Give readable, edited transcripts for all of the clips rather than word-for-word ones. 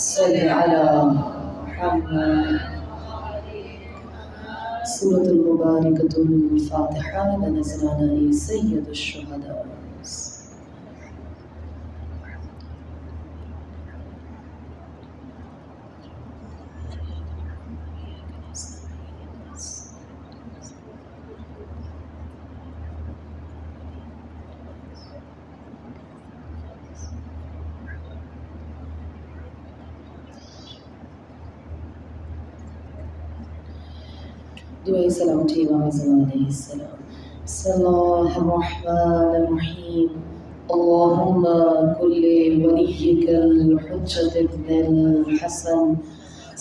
صل علی محمد. سورة المباركة الفاتحة لنزل عليه سيد الشهداء. دعائے سلامتی امام اعظم علیہ السلام. بسم اللہ الرحمن الرحیم. اللہم کل ولیک الحجة ابن الحسن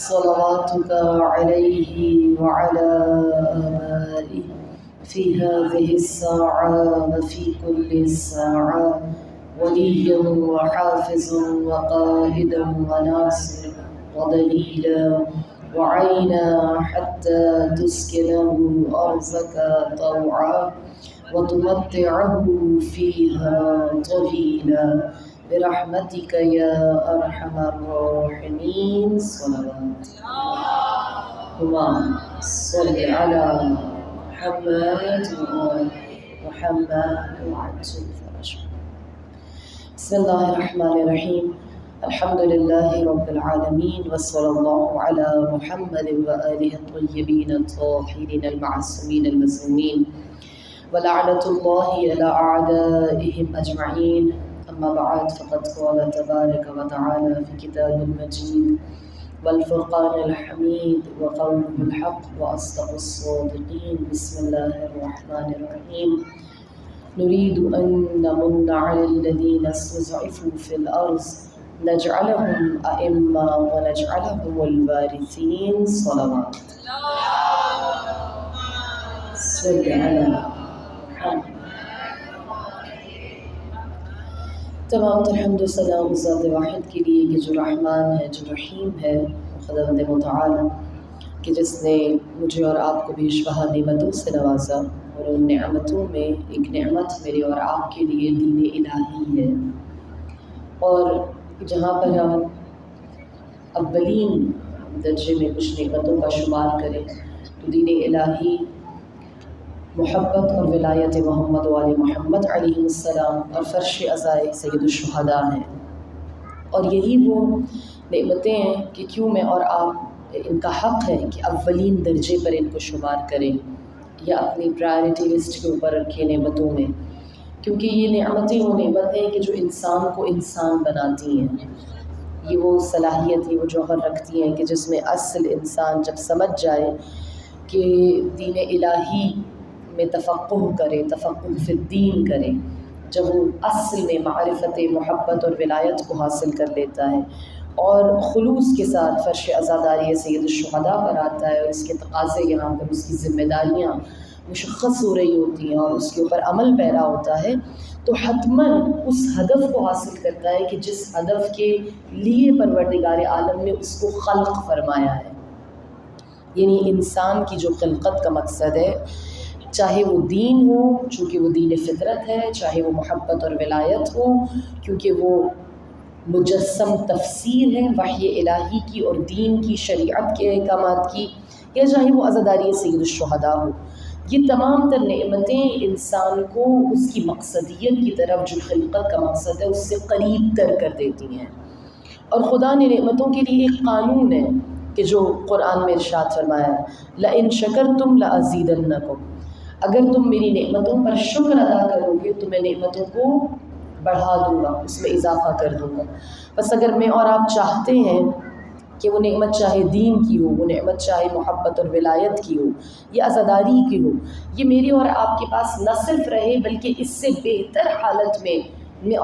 صلواتک علیہ وعلى آبائہ فی هذه الساعة وفی كل ساعة ولی وحافظ وقائد وناصر ودلیلا وعينا حتى تسكنه أرضك طوعا وتمتعه فيها طويلا برحمتك يا أرحم الراحمين. صلوات اللهم صل على محمد وآل محمد وعجل فرجهم. بسم الله الرحمن الرحيم. الحمد لله رب العالمين وصلى الله على محمد وآله الطيبين الطاهرين المعصومين المظلومين ولعنة الله على أعدائهم أجمعين. أما بعد فقد قال تبارك وتعالى في كتاب المجيد والفرقان الحميد وقوله الحق وأصدق الصادقين. بسم الله الرحمن الرحيم. نريد أن نمن على الذين استضعفوا في الأرض نجعلهم أئمة ونجعلهم الوارثين. صلوات صل على محمد. تمام الحمد و سلام ذات واحد کے لیے کہ جو رحمان ہے، جو رحیم ہے، خداوند متعال کہ جس نے مجھے اور آپ کو بھی شفاء نعمتوں سے نوازا، اور ان نعمتوں میں ایک نعمت میرے اور آپ کے لیے دین الہی ہے. اور جہاں پر ہم اولین درجے میں کچھ نعمتوں کا شمار کریں تو دین الہی، محبت اور ولایت محمد وآل محمد علیہ السلام اور فرش عزائے سید الشہداء ہیں. اور یہی وہ نعمتیں ہیں کہ کیوں میں اور آپ ان کا حق ہے کہ اولین درجے پر ان کو شمار کریں یا اپنی پرائرٹی لسٹ کے اوپر رکھیں نعمتوں میں، کیونکہ یہ نعمتیں وہ نعمتیں کہ جو انسان کو انسان بناتی ہیں. یہ وہ صلاحیت، یہ وہ جوہر رکھتی ہیں کہ جس میں اصل انسان جب سمجھ جائے کہ دین الہی میں تفقہ کرے، تفقہ فی الدین کرے، جب وہ اصل میں معرفت محبت اور ولایت کو حاصل کر لیتا ہے اور خلوص کے ساتھ فرش عزاداری سید الشہداء پر آتا ہے اور اس کے تقاضے یہاں پر اس کی ذمہ داریاں مشخص ہو رہی ہوتی ہیں اور اس کے اوپر عمل پیرا ہوتا ہے، تو حتماً اس ہدف کو حاصل کرتا ہے کہ جس ہدف کے لیے پروردگار عالم نے اس کو خلق فرمایا ہے. یعنی انسان کی جو خلقت کا مقصد ہے، چاہے وہ دین ہو چونکہ وہ دین فطرت ہے، چاہے وہ محبت اور ولایت ہو کیونکہ وہ مجسم تفسیر ہے وحی الہی کی اور دین کی، شریعت کے احکامات کی، یا چاہے وہ عزاداری سید الشہداء ہو، یہ تمام تر نعمتیں انسان کو اس کی مقصدیت کی طرف، جو خلقت کا مقصد ہے، اس سے قریب تر کر دیتی ہیں. اور خدا نے نعمتوں کے لیے ایک قانون ہے کہ جو قرآن میں ارشاد فرمایا ہے، لَإِن شَكَرْتُمْ لَأَزِيدَنَّكُمْ، اگر تم میری نعمتوں پر شکر ادا کرو گے تو میں نعمتوں کو بڑھا دوں گا، اس میں اضافہ کر دوں گا. بس اگر میں اور آپ چاہتے ہیں کہ وہ نعمت چاہے دین کی ہو، وہ نعمت چاہے محبت اور ولایت کی ہو یا عزاداری کی ہو، یہ میری اور آپ کے پاس نہ صرف رہے بلکہ اس سے بہتر حالت میں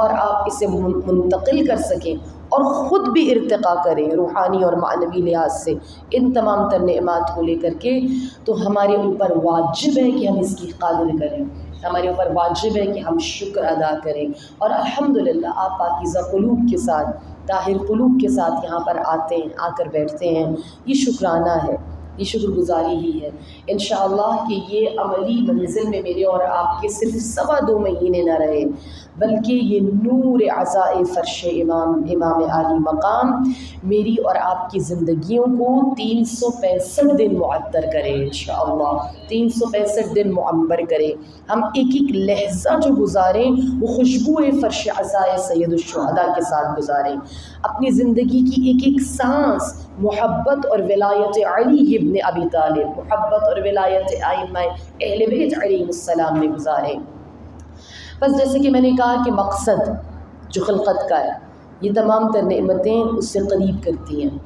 اور آپ اسے منتقل کر سکیں اور خود بھی ارتقا کریں روحانی اور معنوی لحاظ سے ان تمام تر نعمات کو لے کر کے، تو ہمارے اوپر واجب ہے کہ ہم اس کی قدر کریں، ہمارے اوپر واجب ہے کہ ہم شکر ادا کریں. اور الحمدللہ آپ پاکیزہ قلوب کے ساتھ، طاہر قلوب کے ساتھ یہاں پر آتے ہیں، آ کر بیٹھتے ہیں، یہ شکرانہ ہے، یہ شکر گزاری ہی ہے. انشاءاللہ کہ یہ عملی منزل میں میرے اور آپ کے صرف 2.25 مہینے نہ رہے بلکہ یہ نور عزائے فرش امام عالی مقام میری اور آپ کی زندگیوں کو 365 دن معطر کرے انشاءاللہ، 365 دن معمر کرے. ہم ایک ایک لحظہ جو گزاریں وہ خوشبو فرش عزائے سید الشہداء کے ساتھ گزاریں. اپنی زندگی کی ایک ایک سانس محبت اور ولایت علی ابن ابی طالب، محبت اور ولایت ائمہ اہل بیت علیہ السلام میں گزاریں. بس جیسے کہ میں نے کہا کہ مقصد جو خلقت کا ہے، یہ تمام تر نعمتیں اس سے قریب کرتی ہیں.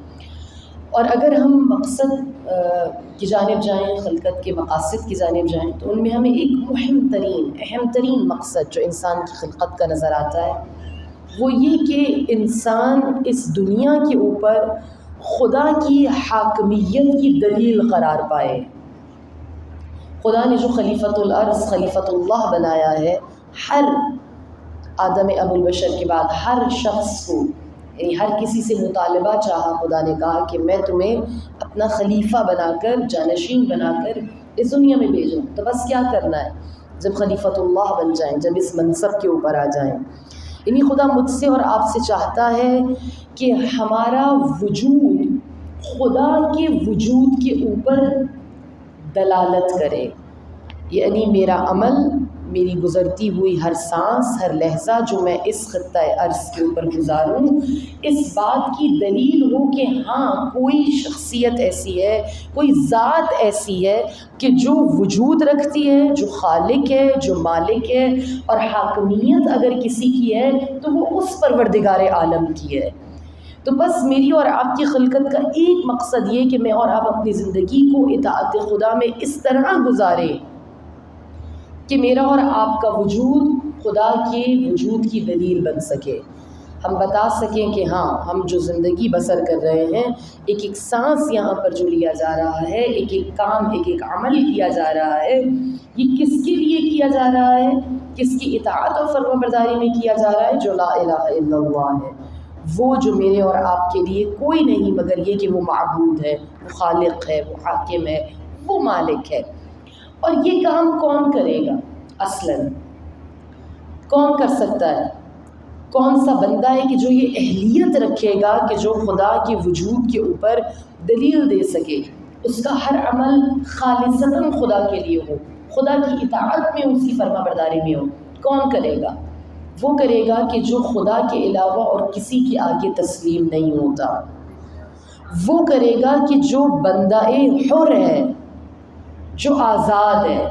اور اگر ہم مقصد کی جانب جائیں، خلقت کے مقاصد کی جانب جائیں، تو ان میں ہمیں ایک اہم ترین مقصد جو انسان کی خلقت کا نظر آتا ہے وہ یہ کہ انسان اس دنیا کے اوپر خدا کی حاکمیت کی دلیل قرار پائے. خدا نے جو خلیفۃ الارض خلیفۃ اللہ بنایا ہے، ہر آدم ابو البشر کے بعد ہر شخص کو، یعنی ہر کسی سے مطالبہ چاہا، خدا نے کہا کہ میں تمہیں اپنا خلیفہ بنا کر، جانشین بنا کر اس دنیا میں بھیجوں. تو بس کیا کرنا ہے، جب خلیفۃ اللہ بن جائیں، جب اس منصب کے اوپر آ جائیں، یعنی خدا مجھ سے اور آپ سے چاہتا ہے کہ ہمارا وجود خدا کے وجود کے اوپر دلالت کرے. یعنی میرا عمل، میری گزرتی ہوئی ہر سانس، ہر لحظہ جو میں اس خطہ ارض کے اوپر گزاروں، اس بات کی دلیل ہو کہ ہاں کوئی شخصیت ایسی ہے، کوئی ذات ایسی ہے کہ جو وجود رکھتی ہے، جو خالق ہے، جو مالک ہے، اور حاکمیت اگر کسی کی ہے تو وہ اس پروردگار عالم کی ہے. تو بس میری اور آپ کی خلقت کا ایک مقصد یہ کہ میں اور آپ اپنی زندگی کو اطاعت خدا میں اس طرح گزاریں کہ میرا اور آپ کا وجود خدا کے وجود کی دلیل بن سکے. ہم بتا سکیں کہ ہاں ہم جو زندگی بسر کر رہے ہیں، ایک ایک سانس یہاں پر جو لیا جا رہا ہے، ایک ایک کام، ایک ایک عمل کیا جا رہا ہے، یہ کس کے لیے کیا جا رہا ہے، کس کی اطاعت اور فرمانبرداری میں کیا جا رہا ہے؟ جو لا الہ الا اللہ ہے، وہ جو میرے اور آپ کے لیے کوئی نہیں مگر یہ کہ وہ معبود ہے، وہ خالق ہے، وہ حاکم ہے، وہ مالک ہے. اور یہ کام کون کرے گا؟ اصلاً کون کر سکتا ہے؟ کون سا بندہ ہے کہ جو یہ اہلیت رکھے گا کہ جو خدا کے وجود کے اوپر دلیل دے سکے، اس کا ہر عمل خالصتاً خدا کے لیے ہو، خدا کی اطاعت میں، اس کی فرما برداری میں ہو؟ کون کرے گا؟ وہ کرے گا کہ جو خدا کے علاوہ اور کسی کے آگے تسلیم نہیں ہوتا. وہ کرے گا کہ جو بندہ حر ہے، جو آزاد ہے.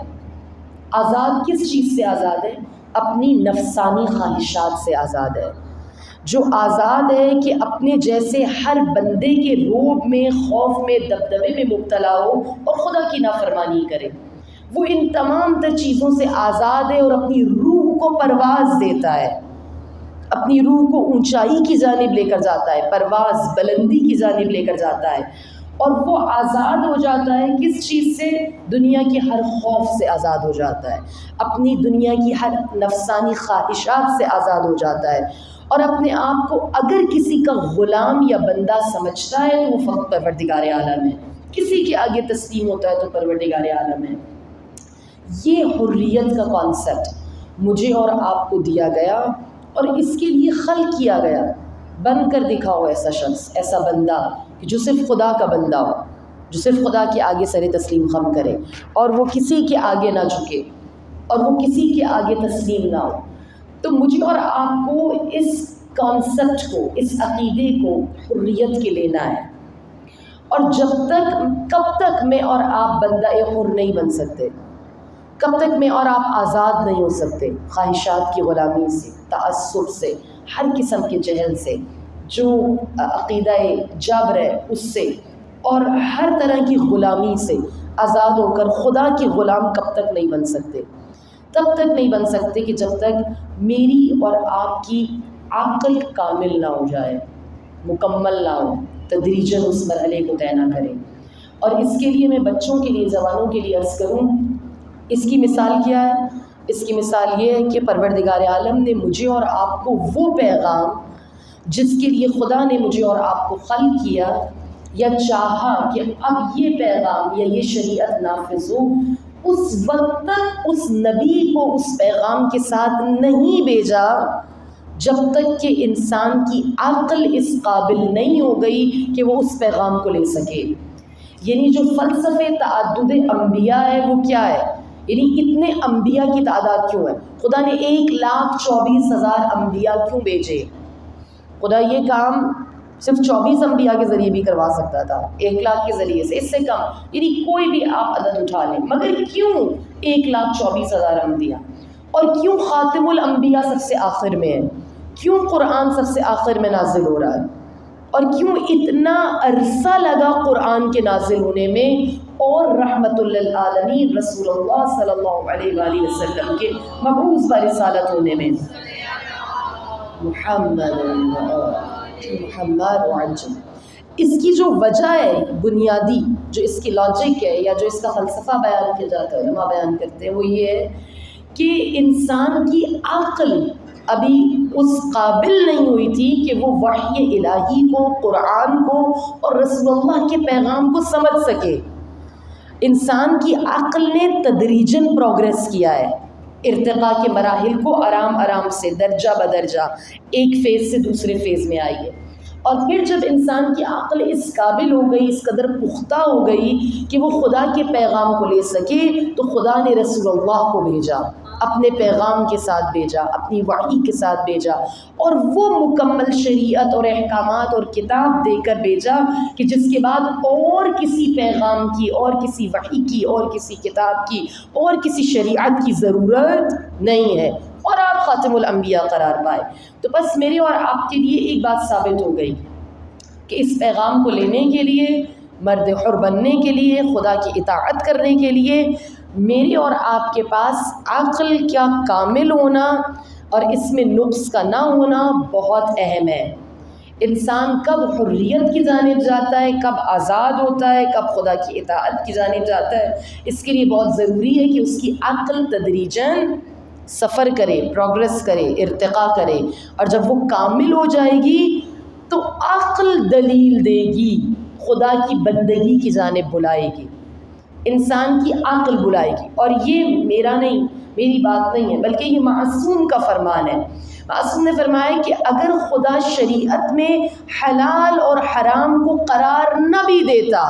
آزاد کس چیز سے آزاد ہے؟ اپنی نفسانی خواہشات سے آزاد ہے. جو آزاد ہے کہ اپنے جیسے ہر بندے کے رعب میں، خوف میں، دبدبے میں مبتلا ہو اور خدا کی نافرمانی کرے. وہ ان تمام تر چیزوں سے آزاد ہے اور اپنی روح کو پرواز دیتا ہے، اپنی روح کو اونچائی کی جانب لے کر جاتا ہے، پرواز، بلندی کی جانب لے کر جاتا ہے. اور وہ آزاد ہو جاتا ہے کس چیز سے؟ دنیا کے ہر خوف سے آزاد ہو جاتا ہے، اپنی دنیا کی ہر نفسانی خواہشات سے آزاد ہو جاتا ہے. اور اپنے آپ کو اگر کسی کا غلام یا بندہ سمجھتا ہے تو وہ فقط پروردگار عالم ہے. کسی کے آگے تسلیم ہوتا ہے تو پروردگار عالم ہے. یہ حریت کا کانسیپٹ مجھے اور آپ کو دیا گیا اور اس کے لیے خلق کیا گیا. بن کر دکھاؤ ایسا شخص، ایسا بندہ کہ جو صرف خدا کا بندہ ہو، جو صرف خدا کے آگے سر تسلیم خم کرے اور وہ کسی کے آگے نہ جھکے اور وہ کسی کے آگے تسلیم نہ ہو. تو مجھے اور آپ کو اس کانسیپٹ کو، اس عقیدے کو حریت کے لینا ہے. اور کب تک میں اور آپ بندہ حر نہیں بن سکتے؟ کب تک میں اور آپ آزاد نہیں ہو سکتے؟ خواہشات کی غلامی سے، تعصب سے، ہر قسم کے جہل سے، جو عقیدہ جبر ہے اس سے، اور ہر طرح کی غلامی سے آزاد ہو کر خدا کے غلام کب تک نہیں بن سکتے؟ تب تک نہیں بن سکتے کہ جب تک میری اور آپ کی عقل کامل نہ ہو جائے، مکمل نہ ہو، تدریجاً اس مرحلے کو طے نہ کریں. اور اس کے لیے میں بچوں کے لیے، جوانوں کے لیے عرض کروں، اس کی مثال کیا ہے؟ اس کی مثال یہ ہے کہ پروردگار عالم نے مجھے اور آپ کو وہ پیغام جس کے لیے خدا نے مجھے اور آپ کو خلق کیا یا چاہا کہ اب یہ پیغام یا یہ شریعت نافذ ہو، اس وقت تک اس نبی کو اس پیغام کے ساتھ نہیں بھیجا جب تک کہ انسان کی عقل اس قابل نہیں ہو گئی کہ وہ اس پیغام کو لے سکے. یعنی جو فلسفے تعدد انبیاء ہے وہ کیا ہے؟ یعنی اتنے انبیاء کی تعداد کیوں ہے؟ خدا نے 1,24,000 انبیاء کیوں بھیجے؟ خدا یہ کام صرف 24 انبیاء کے ذریعے بھی کروا سکتا تھا، 1,00,000 کے ذریعے سے، اس سے کم، یعنی کوئی بھی آپ عدد اٹھا لیں. مگر کیوں 1,24,000 انبیاء؟ اور کیوں خاتم الانبیاء سب سے آخر میں ہے؟ کیوں قرآن سب سے آخر میں نازل ہو رہا ہے؟ اور کیوں اتنا عرصہ لگا قرآن کے نازل ہونے میں اور رحمت للعالمین رسول اللہ صلی اللہ علیہ وآلہ وسلم کے مبعوث برسالت ہونے میں؟ محمد وعجل. اس کی جو وجہ ہے بنیادی، جو اس کی لاجک ہے یا جو اس کا فلسفہ بیان کیا جاتا ہے، علماء بیان کرتے ہیں، وہ یہ ہے کہ انسان کی عقل ابھی اس قابل نہیں ہوئی تھی کہ وہ وحی الہی کو، قرآن کو اور رسول اللہ کے پیغام کو سمجھ سکے. انسان کی عقل نے تدریجاً پروگریس کیا ہے، ارتقاء کے مراحل کو آرام آرام سے درجہ بدرجہ ایک فیز سے دوسرے فیز میں آئی ہے. اور پھر جب انسان کی عقل اس قابل ہو گئی، اس قدر پختہ ہو گئی کہ وہ خدا کے پیغام کو لے سکے، تو خدا نے رسول اللہ کو بھیجا، اپنے پیغام کے ساتھ بھیجا، اپنی وحی کے ساتھ بھیجا، اور وہ مکمل شریعت اور احکامات اور کتاب دے کر بھیجا کہ جس کے بعد اور کسی پیغام کی، اور کسی وحی کی، اور کسی کتاب کی، اور کسی شریعت کی ضرورت نہیں ہے، اور آپ خاتم الانبیاء قرار پائے. تو بس میرے اور آپ کے لیے ایک بات ثابت ہو گئی کہ اس پیغام کو لینے کے لیے، مرد حر بننے کے لیے، خدا کی اطاعت کرنے کے لیے میرے اور آپ کے پاس عقل کیا کامل ہونا اور اس میں نقص کا نہ ہونا بہت اہم ہے. انسان کب حریت کی جانب جاتا ہے، کب آزاد ہوتا ہے، کب خدا کی اطاعت کی جانب جاتا ہے، اس کے لیے بہت ضروری ہے کہ اس کی عقل تدریجاً سفر کرے، پروگرس کرے، ارتقاء کرے. اور جب وہ کامل ہو جائے گی تو عقل دلیل دے گی، خدا کی بندگی کی جانب بلائے گی، انسان کی عقل بلائے گی. اور یہ میری بات نہیں ہے، بلکہ یہ معصوم کا فرمان ہے. معصوم نے فرمایا کہ اگر خدا شریعت میں حلال اور حرام کو قرار نہ بھی دیتا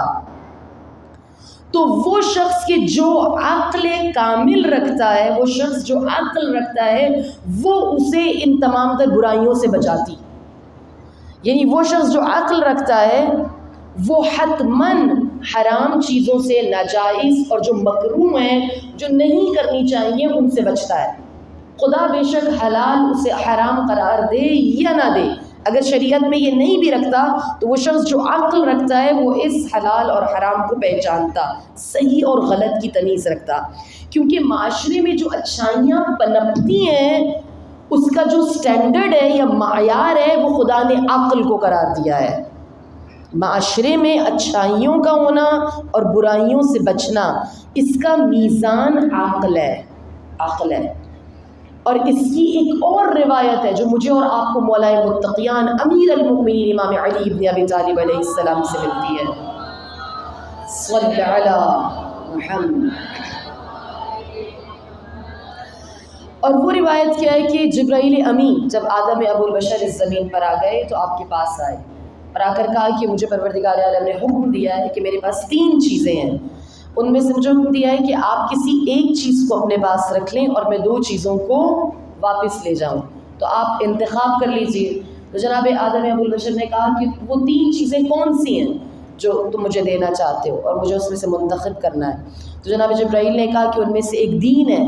تو وہ شخص کے جو عقل کامل رکھتا ہے، وہ شخص جو عقل رکھتا ہے، وہ اسے ان تمام تر برائیوں سے بچاتی. یعنی وہ شخص جو عقل رکھتا ہے وہ حتماً حرام چیزوں سے، ناجائز اور جو مکروہ ہیں، جو نہیں کرنی چاہیے، ان سے بچتا ہے. خدا بے شک حلال اسے حرام قرار دے یا نہ دے، اگر شریعت میں یہ نہیں بھی رکھتا تو وہ شخص جو عقل رکھتا ہے وہ اس حلال اور حرام کو پہچانتا، صحیح اور غلط کی تمیز رکھتا. کیونکہ معاشرے میں جو اچھائیاں پنپتی ہیں اس کا جو سٹینڈرڈ ہے یا معیار ہے وہ خدا نے عقل کو قرار دیا ہے. معاشرے میں اچھائیوں کا ہونا اور برائیوں سے بچنا، اس کا میزان عقل ہے. اور اس کی ایک اور روایت ہے جو مجھے اور آپ کو مولا متقیان امیر المؤمنین امام علی بن ابی طالب علیہ السلام سے ملتی ہے. صلی علی محمد. اور وہ روایت کیا ہے کہ جبرائیل امین جب آدم ابو البشر اس زمین پر آ گئے تو آپ کے پاس آئے اور آ کر کہا کہ مجھے پروردگار عالم نے حکم دیا ہے کہ میرے پاس 3 چیزیں ہیں، ان میں سے مجھے حکم دیا ہے کہ آپ کسی ایک چیز کو اپنے پاس رکھ لیں اور میں 2 چیزوں کو واپس لے جاؤں، تو آپ انتخاب کر لیجئے. تو جناب آدم ابو البشر نے کہا کہ وہ 3 چیزیں کون سی ہیں جو تم مجھے دینا چاہتے ہو اور مجھے اس میں سے منتخب کرنا ہے. تو جناب جبرائیل نے کہا کہ ان میں سے ایک دین ہے،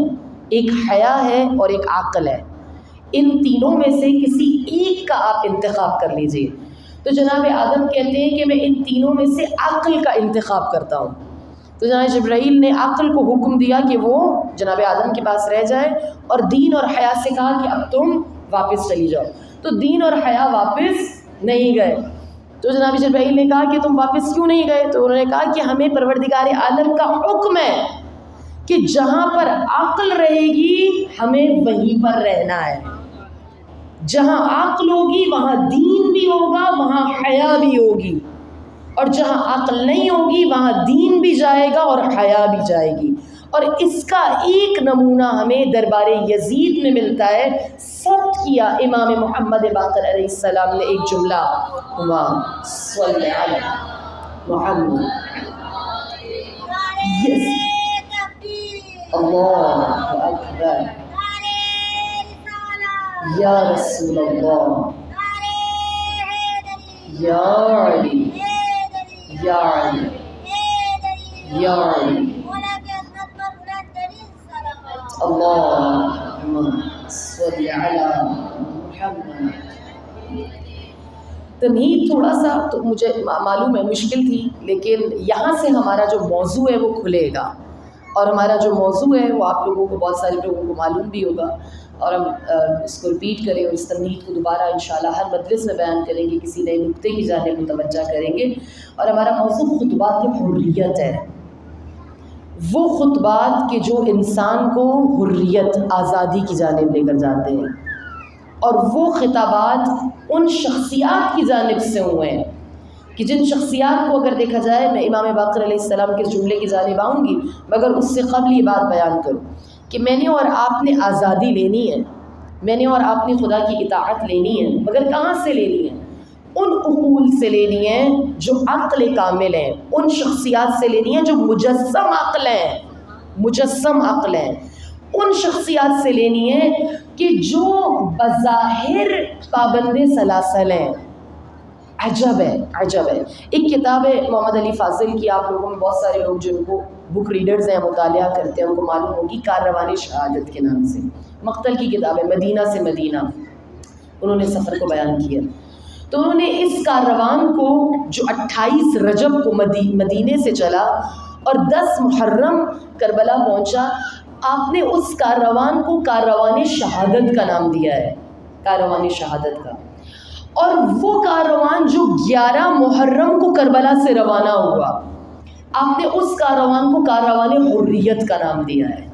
ایک حیا ہے اور ایک عقل ہے، ان تینوں میں سے کسی ایک کا آپ انتخاب کر لیجئے. تو جناب آدم کہتے ہیں کہ میں ان تینوں میں سے عقل کا انتخاب کرتا ہوں. تو جناب جبرائیل نے عقل کو حکم دیا کہ وہ جناب آدم کے پاس رہ جائے، اور دین اور حیا سے کہا کہ اب تم واپس چلی جاؤ. تو دین اور حیا واپس نہیں گئے. تو جناب جبرائیل نے کہا کہ تم واپس کیوں نہیں گئے؟ تو انہوں نے کہا کہ ہمیں پروردگار عالم کا حکم ہے کہ جہاں پر عقل رہے گی ہمیں وہیں پر رہنا ہے. جہاں عقل ہوگی وہاں دین بھی ہوگا، وہاں حیا بھی ہوگی، اور جہاں عقل نہیں ہوگی وہاں دین بھی جائے گا اور حیا بھی جائے گی. اور اس کا ایک نمونہ ہمیں دربار یزید میں ملتا ہے. سب کیا امام محمد باقر علیہ السلام نے ایک جملہ، ہوا صلی علی محمد. اللہ اکبر، یا رسول اللہ، یا علی، یا علی، یا علی. اللہم صلی علی محمد. تمہید تھوڑا سا تو مجھے معلوم ہے مشکل تھی، لیکن یہاں سے ہمارا جو موضوع ہے وہ کھلے گا، اور ہمارا جو موضوع ہے وہ آپ لوگوں کو، بہت سارے لوگوں کو معلوم بھی ہوگا، اور ہم اس کو ریپیٹ کریں اور اس تمہید کو دوبارہ انشاءاللہ ہر مجلس میں بیان کریں گے، کسی نئے نقطے کی جانب متوجہ کریں گے. اور ہمارا موضوع خطبات حریت ہے، وہ خطبات کہ جو انسان کو حریت، آزادی کی جانب لے کر جاتے ہیں، اور وہ خطابات ان شخصیات کی جانب سے ہوئے ہیں کہ جن شخصیات کو اگر دیکھا جائے، میں امام باقر علیہ السلام کے جملے کی جانب آؤں گی، مگر اس سے قبل یہ بات بیان کروں کہ میں نے اور آپ نے آزادی لینی ہے، میں نے اور آپ نے خدا کی اطاعت لینی ہے، مگر کہاں سے لینی ہے؟ ان عقول سے لینی ہے جو عقل کامل ہیں، ان شخصیات سے لینی ہے جو مجسم عقل ہیں، مجسم عقل ہیں. ان شخصیات سے لینی ہے کہ جو بظاہر پابند سلاسل ہیں. عجب ہے، عجب ہے. ایک کتاب ہے محمد علی فاضل کی، آپ لوگوں میں بہت سارے لوگ جن کو بک ریڈرز ہیں، مطالعہ کرتے ہیں، ان کو معلوم ہوگی، کاروان شہادت کے نام سے مقتل کی کتاب ہے، مدینہ سے مدینہ انہوں نے سفر کو بیان کیا. تو انہوں نے اس کاروان کو جو 28 رجب کو مدینے سے چلا اور 10 محرم کربلا پہنچا، آپ نے اس کاروان کو کاروان شہادت کا نام دیا ہے، کاروان شہادت کا. اور وہ کاروان جو 11 محرم کو کربلا سے روانہ ہوا، آپ نے اس کاروان کو کاروان حریت کا نام دیا ہے.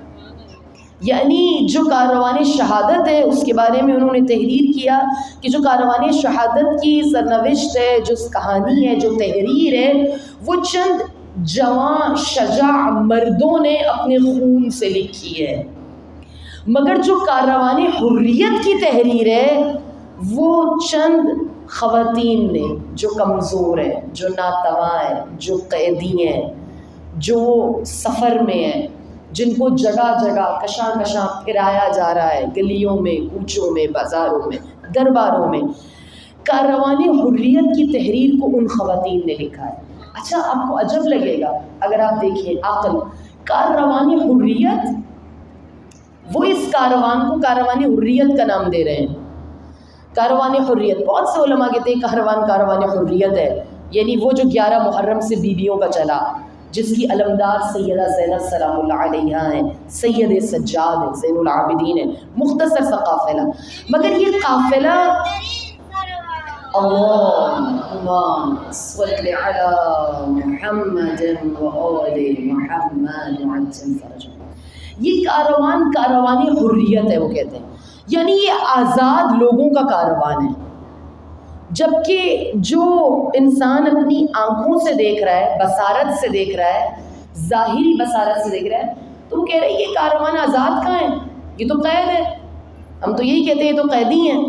یعنی جو کاروان شہادت ہے اس کے بارے میں انہوں نے تحریر کیا کہ جو کاروان شہادت کی سرنوشت ہے، جو کہانی ہے، جو تحریر ہے، وہ چند جوان شجاع مردوں نے اپنے خون سے لکھی ہے، مگر جو کاروان حریت کی تحریر ہے وہ چند خواتین نے جو کمزور ہیں، جو ناتواں ہیں، جو قیدی ہیں، جو سفر میں ہیں، جن کو جگہ جگہ کشاں کشاں پھرایا جا رہا ہے، گلیوں میں، کوچوں میں، بازاروں میں، درباروں میں. کاروان حریت کی تحریر کو ان خواتین نے لکھا ہے. اچھا، آپ کو عجب لگے گا اگر آپ دیکھیں عقل، کاروان حریت، وہ اس کاروان کو کاروان حریت کا نام دے رہے ہیں. کاروان حریت، بہت سے علماء کہتے ہیں کاروان حریت ہے، یعنی وہ جو 11 محرم سے بیویوں کا چلا، جس کی علمدار سیدہ زینب سلام اللہ علیہا ہیں، سید سجاد ہیں، زین العابدین ہیں. مختصر سا قافلہ، مگر یہ قافلہ اللہم صلی علی محمد و آل محمد وعجل فرجہ، یہ کاروان حریت ہے. وہ کہتے ہیں یعنی یہ آزاد لوگوں کا کاروان ہے. جبکہ جو انسان اپنی آنکھوں سے دیکھ رہا ہے، بصارت سے دیکھ رہا ہے، ظاہری بصارت سے دیکھ رہا ہے، تو وہ کہہ رہے ہیں یہ کاروان آزاد کہاں ہے، یہ تو قید ہے. ہم تو یہی کہتے ہیں یہ تو قیدی ہیں،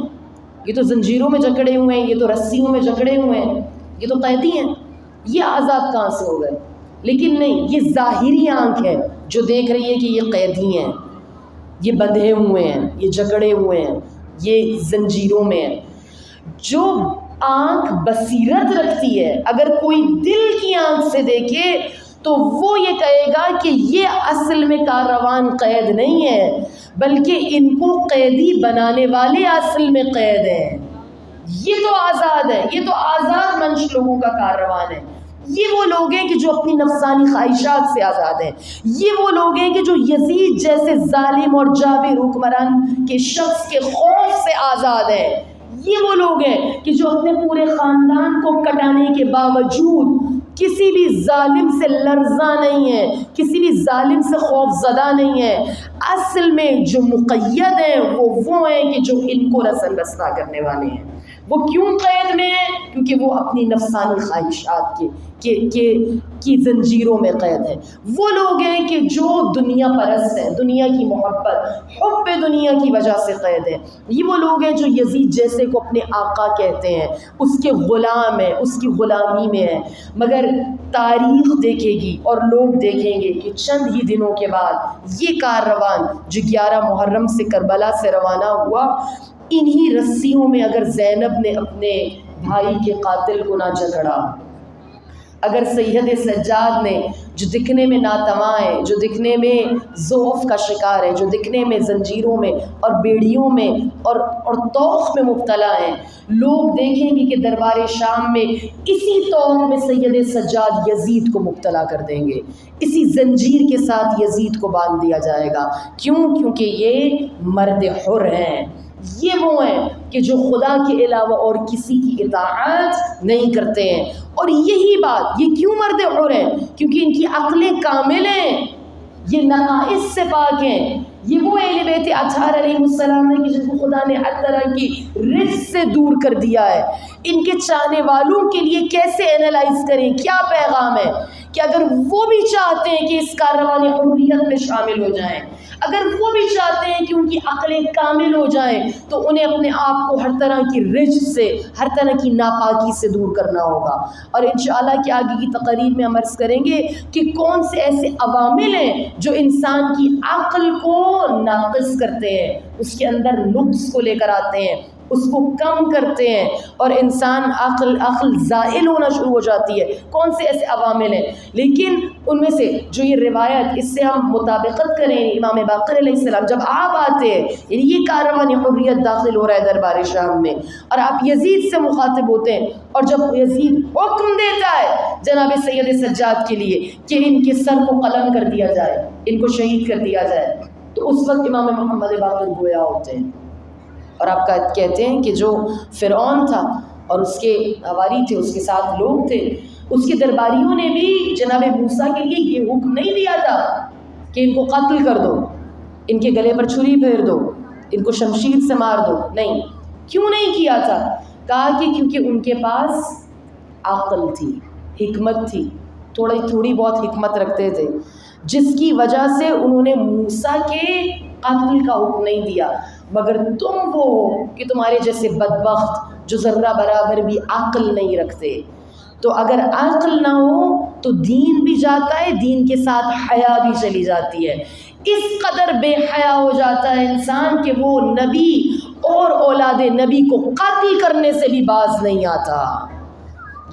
یہ تو زنجیروں میں جکڑے ہوئے ہیں، یہ تو رسیوں میں جکڑے ہوئے ہیں، یہ تو قیدی ہیں، یہ آزاد کہاں سے ہو گئے. لیکن نہیں، یہ ظاہری آنکھ ہے جو دیکھ رہی ہے کہ یہ قیدی ہیں، یہ بندھے ہوئے ہیں، یہ جکڑے ہوئے ہیں، یہ زنجیروں میں ہیں. جو آنکھ بصیرت رکھتی ہے، اگر کوئی دل کی آنکھ سے دیکھے تو وہ یہ کہے گا کہ یہ اصل میں کاروان قید نہیں ہے، بلکہ ان کو قیدی بنانے والے اصل میں قید ہیں. یہ تو آزاد ہے، یہ تو آزاد منش لوگوں کا کاروان ہے. یہ وہ لوگ ہیں کہ جو اپنی نفسانی خواہشات سے آزاد ہیں. یہ وہ لوگ ہیں کہ جو یزید جیسے ظالم اور جابر حکمران کے شخص کے خوف سے آزاد ہیں. یہ وہ لوگ ہیں کہ جو اپنے پورے خاندان کو کٹانے کے باوجود کسی بھی ظالم سے لرزاں نہیں ہے، کسی بھی ظالم سے خوف زدہ نہیں ہے. اصل میں جو مقید ہیں وہ ہیں کہ جو ان کو رسن رسنا کرنے والے ہیں. وہ کیوں قید میں ہیں؟ کیونکہ وہ اپنی نفسانی خواہشات کی زنجیروں میں قید ہیں۔ وہ لوگ ہیں کہ جو دنیا پرست ہیں، دنیا کی محبت، حب دنیا کی وجہ سے قید ہیں۔ یہ وہ لوگ ہیں جو یزید جیسے کو اپنے آقا کہتے ہیں، اس کے غلام ہیں، اس کی غلامی میں ہیں، مگر تاریخ دیکھے گی اور لوگ دیکھیں گے کہ چند ہی دنوں کے بعد یہ کاروان جو 11 محرم سے کربلا سے روانہ ہوا، انہی رسیوں میں اگر زینب نے اپنے بھائی کے قاتل کو نہ جکڑا، اگر سید سجاد نے جو دکھنے میں ناتواں ہے، جو دکھنے میں ضعف کا شکار ہے، جو دکھنے میں زنجیروں میں اور بیڑیوں میں اور طوق میں مبتلا ہیں، لوگ دیکھیں گے کہ دربار شام میں اسی طوق میں سید سجاد یزید کو مبتلا کر دیں گے، اسی زنجیر کے ساتھ یزید کو باندھ دیا جائے گا۔ کیوں؟ کیونکہ یہ مرد حر ہیں، یہ وہ ہیں کہ جو خدا کے علاوہ اور کسی کی اطاعت نہیں کرتے ہیں۔ اور یہی بات، یہ کیوں مرد حر ہیں؟ کیونکہ ان کی عقلیں کامل ہیں، یہ نقائص سے پاک ہیں۔ یہ وہ اہل بیت اطہار علیہ السلام ہیں کہ جن کو خدا نے ہر طرح کی رجس سے دور کر دیا ہے۔ ان کے چاہنے والوں کے لیے کیسے اینالائز کریں، کیا پیغام ہے کہ اگر وہ بھی چاہتے ہیں کہ اس کاروان حریت میں شامل ہو جائیں، اگر وہ بھی چاہتے ہیں کہ ان کی عقلیں کامل ہو جائیں، تو انہیں اپنے آپ کو ہر طرح کی رجس سے، ہر طرح کی ناپاکی سے دور کرنا ہوگا۔ اور انشاءاللہ کہ آگے کی تقریر میں ہم عرض کریں گے کہ کون سے ایسے عوامل ہیں جو انسان کی عقل کو ناقص کرتے ہیں، اس کے اندر نقص کو لے کر آتے ہیں، اس کو کم کرتے ہیں اور انسان عقل زائل ہونا شروع ہو جاتی ہے۔ کون سے ایسے عوامل ہیں؟ لیکن ان میں سے جو یہ روایت، اس سے ہم مطابقت کریں، امام باقر علیہ السلام جب آپ آتے ہیں، یعنی یہ کاروان حریت داخل ہو رہا ہے دربار شام میں، اور آپ یزید سے مخاطب ہوتے ہیں، اور جب یزید حکم دیتا ہے جناب سید سجاد کے لیے کہ ان کے سر کو قلم کر دیا جائے، ان کو شہید کر دیا جائے، تو اس وقت امام محمد باقر گویا ہوتے ہیں، اور آپ کہتے ہیں کہ جو فرعون تھا اور اس کے حواری تھے، اس کے ساتھ لوگ تھے، اس کے درباریوں نے بھی جناب موسیٰ کے لیے یہ حکم نہیں دیا تھا کہ ان کو قتل کر دو، ان کے گلے پر چھری پھیر دو، ان کو شمشیر سے مار دو۔ نہیں، کیوں نہیں کیا تھا؟ کہا کہ کیونکہ ان کے پاس عقل تھی، حکمت تھی، تھوڑی بہت حکمت رکھتے تھے، جس کی وجہ سے انہوں نے موسیٰ کے قتل کا حکم نہیں دیا۔ مگر تم وہ ہو کہ تمہارے جیسے بدبخت جو ذرہ برابر بھی عقل نہیں رکھتے، تو اگر عقل نہ ہو تو دین بھی جاتا ہے، دین کے ساتھ حیا بھی چلی جاتی ہے۔ اس قدر بے حیا ہو جاتا ہے انسان کہ وہ نبی اور اولاد نبی کو قتل کرنے سے بھی باز نہیں آتا۔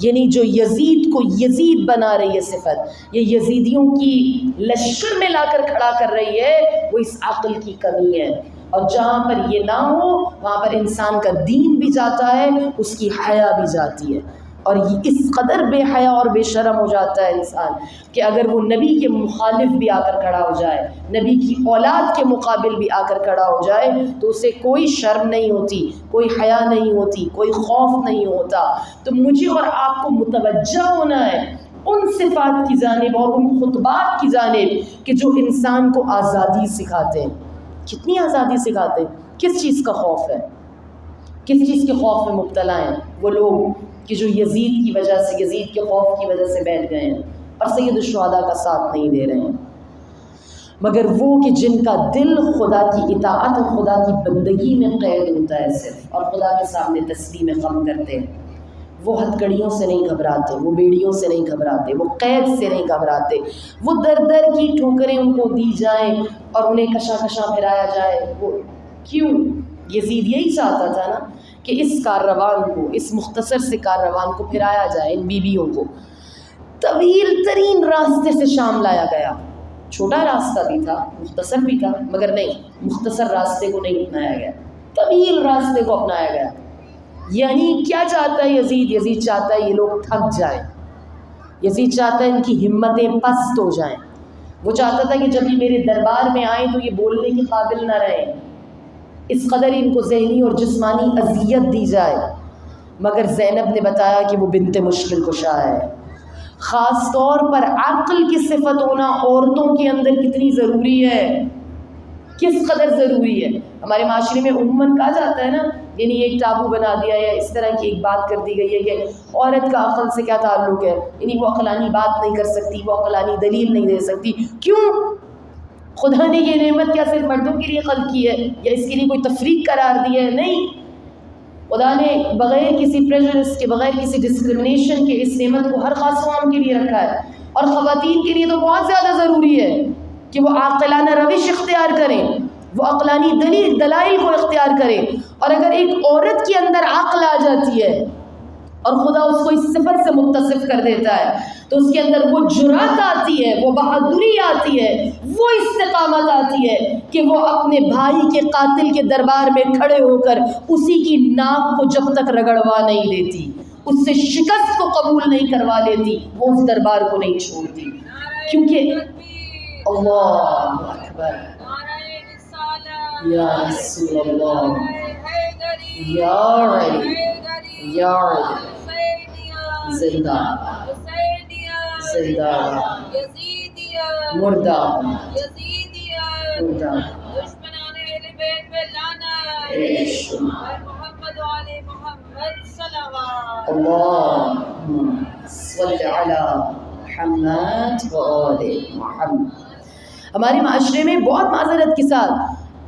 یعنی جو یزید کو یزید بنا رہی ہے صفت، یہ یزیدیوں کی لشکر میں لا کر کھڑا کر رہی ہے، وہ اس عقل کی کمی ہے۔ اور جہاں پر یہ نہ ہو وہاں پر انسان کا دین بھی جاتا ہے، اس کی حیا بھی جاتی ہے، اور یہ اس قدر بے حیا اور بے شرم ہو جاتا ہے انسان کہ اگر وہ نبی کے مخالف بھی آ کر کھڑا ہو جائے، نبی کی اولاد کے مقابل بھی آ کر کھڑا ہو جائے، تو اسے کوئی شرم نہیں ہوتی، کوئی حیا نہیں ہوتی، کوئی خوف نہیں ہوتا۔ تو مجھے اور آپ کو متوجہ ہونا ہے ان صفات کی جانب اور ان خطبات کی جانب کہ جو انسان کو آزادی سکھاتے ہیں۔ کتنی آزادی سکھاتے ہیں؟ کس چیز کا خوف ہے؟ کس چیز کے خوف میں مبتلا ہیں وہ لوگ کہ جو یزید کی وجہ سے، یزید کے خوف کی وجہ سے بیٹھ گئے ہیں اور سید الشہداء کا ساتھ نہیں دے رہے ہیں، مگر وہ کہ جن کا دل خدا کی اطاعت اور خدا کی بندگی میں قید ہوتا ہے صرف، اور خدا کے سامنے تسلیم خم کرتے ہیں، وہ ہتھکڑیوں سے نہیں گھبراتے، وہ بیڑیوں سے نہیں گھبراتے، وہ قید سے نہیں گھبراتے، وہ در در کی ٹھوکریں ان کو دی جائیں اور انہیں کشاں کشاں پھرایا جائے۔ وہ کیوں؟ یزید یہی چاہتا تھا نا کہ اس کاروان کو، اس مختصر سے کاروان کو پھرایا جائے، ان بیویوں کو۔ طویل ترین راستے سے شام لایا گیا، چھوٹا راستہ بھی تھا، مختصر بھی تھا، مگر نہیں، مختصر راستے کو نہیں اپنایا گیا، طویل راستے کو اپنایا گیا۔ یعنی کیا چاہتا ہے یزید؟ یزید چاہتا ہے یہ لوگ تھک جائیں، یزید چاہتا ہے ان کی ہمتیں پست ہو جائیں، وہ چاہتا تھا کہ جب یہ میرے دربار میں آئیں تو یہ بولنے کے قابل نہ رہیں، اس قدر ان کو ذہنی اور جسمانی اذیت دی جائے۔ مگر زینب نے بتایا کہ وہ بنت مشکل کشا ہے۔ خاص طور پر عقل کی صفت ہونا عورتوں کے اندر کتنی ضروری ہے، کس قدر ضروری ہے۔ ہمارے معاشرے میں عموماً کہا جاتا ہے نا یعنی ایک ٹابو بنا دیا یا اس طرح کی ایک بات کر دی گئی ہے کہ عورت کا عقل سے کیا تعلق ہے، یعنی وہ عقلانی بات نہیں کر سکتی، وہ عقلانی دلیل نہیں دے سکتی. کیوں؟ خدا نے یہ نعمت کیا صرف مردوں کے لیے خلق کی ہے یا اس کے لیے کوئی تفریق قرار دی ہے؟ نہیں، خدا نے بغیر کسی پریجڈس کے، بغیر کسی ڈسکرمنیشن کے اس نعمت کو ہر خاص قوم کے لیے رکھا ہے. اور خواتین کے لیے تو بہت زیادہ ضروری ہے کہ وہ عاقلانہ روش اختیار کریں، وہ عقلانی دلائل کو اختیار کریں. اور اگر ایک عورت کے اندر عقل آ جاتی ہے اور خدا اس کو اس صفت سے متصف کر دیتا ہے تو اس کے اندر وہ جرأت آتی ہے، وہ بہادری آتی ہے، وہ استقامت آتی ہے کہ وہ اپنے بھائی کے قاتل کے دربار میں کھڑے ہو کر اسی کی ناک کو جب تک رگڑوا نہیں لیتی، اس سے شکست کو قبول نہیں کروا لیتی، وہ اس دربار کو نہیں چھوڑتی. کیونکہ اللہ اکبر، یا رسول اللہ، یا علی، یا علی، زندہ زندہ مردہ مردہ. اللہم صل علی محمد و آل محمد. ہمارے معاشرے میں بہت معذرت کے ساتھ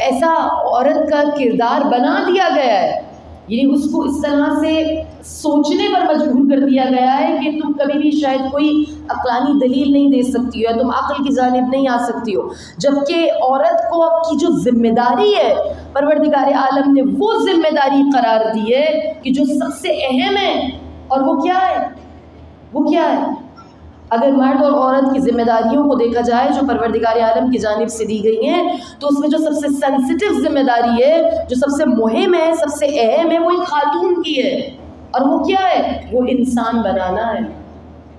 ایسا عورت کا کردار بنا دیا گیا ہے، یعنی اس کو اس طرح سے سوچنے پر مجبور کر دیا گیا ہے کہ تم کبھی بھی شاید کوئی عقلانی دلیل نہیں دے سکتی ہو یا تم عقل کی جانب نہیں آ سکتی ہو، جبکہ عورت کو کی جو ذمہ داری ہے پروردگار عالم نے وہ ذمہ داری قرار دی ہے کہ جو سب سے اہم ہے. اور وہ کیا ہے؟ وہ کیا ہے؟ اگر مرد اور عورت کی ذمہ داریوں کو دیکھا جائے جو پروردگار عالم کی جانب سے دی گئی ہیں تو اس میں جو سب سے سینسٹیو ذمہ داری ہے، جو سب سے مہم ہے، سب سے اہم ہے، وہ ایک خاتون کی ہے. اور وہ کیا ہے؟ وہ انسان بنانا ہے،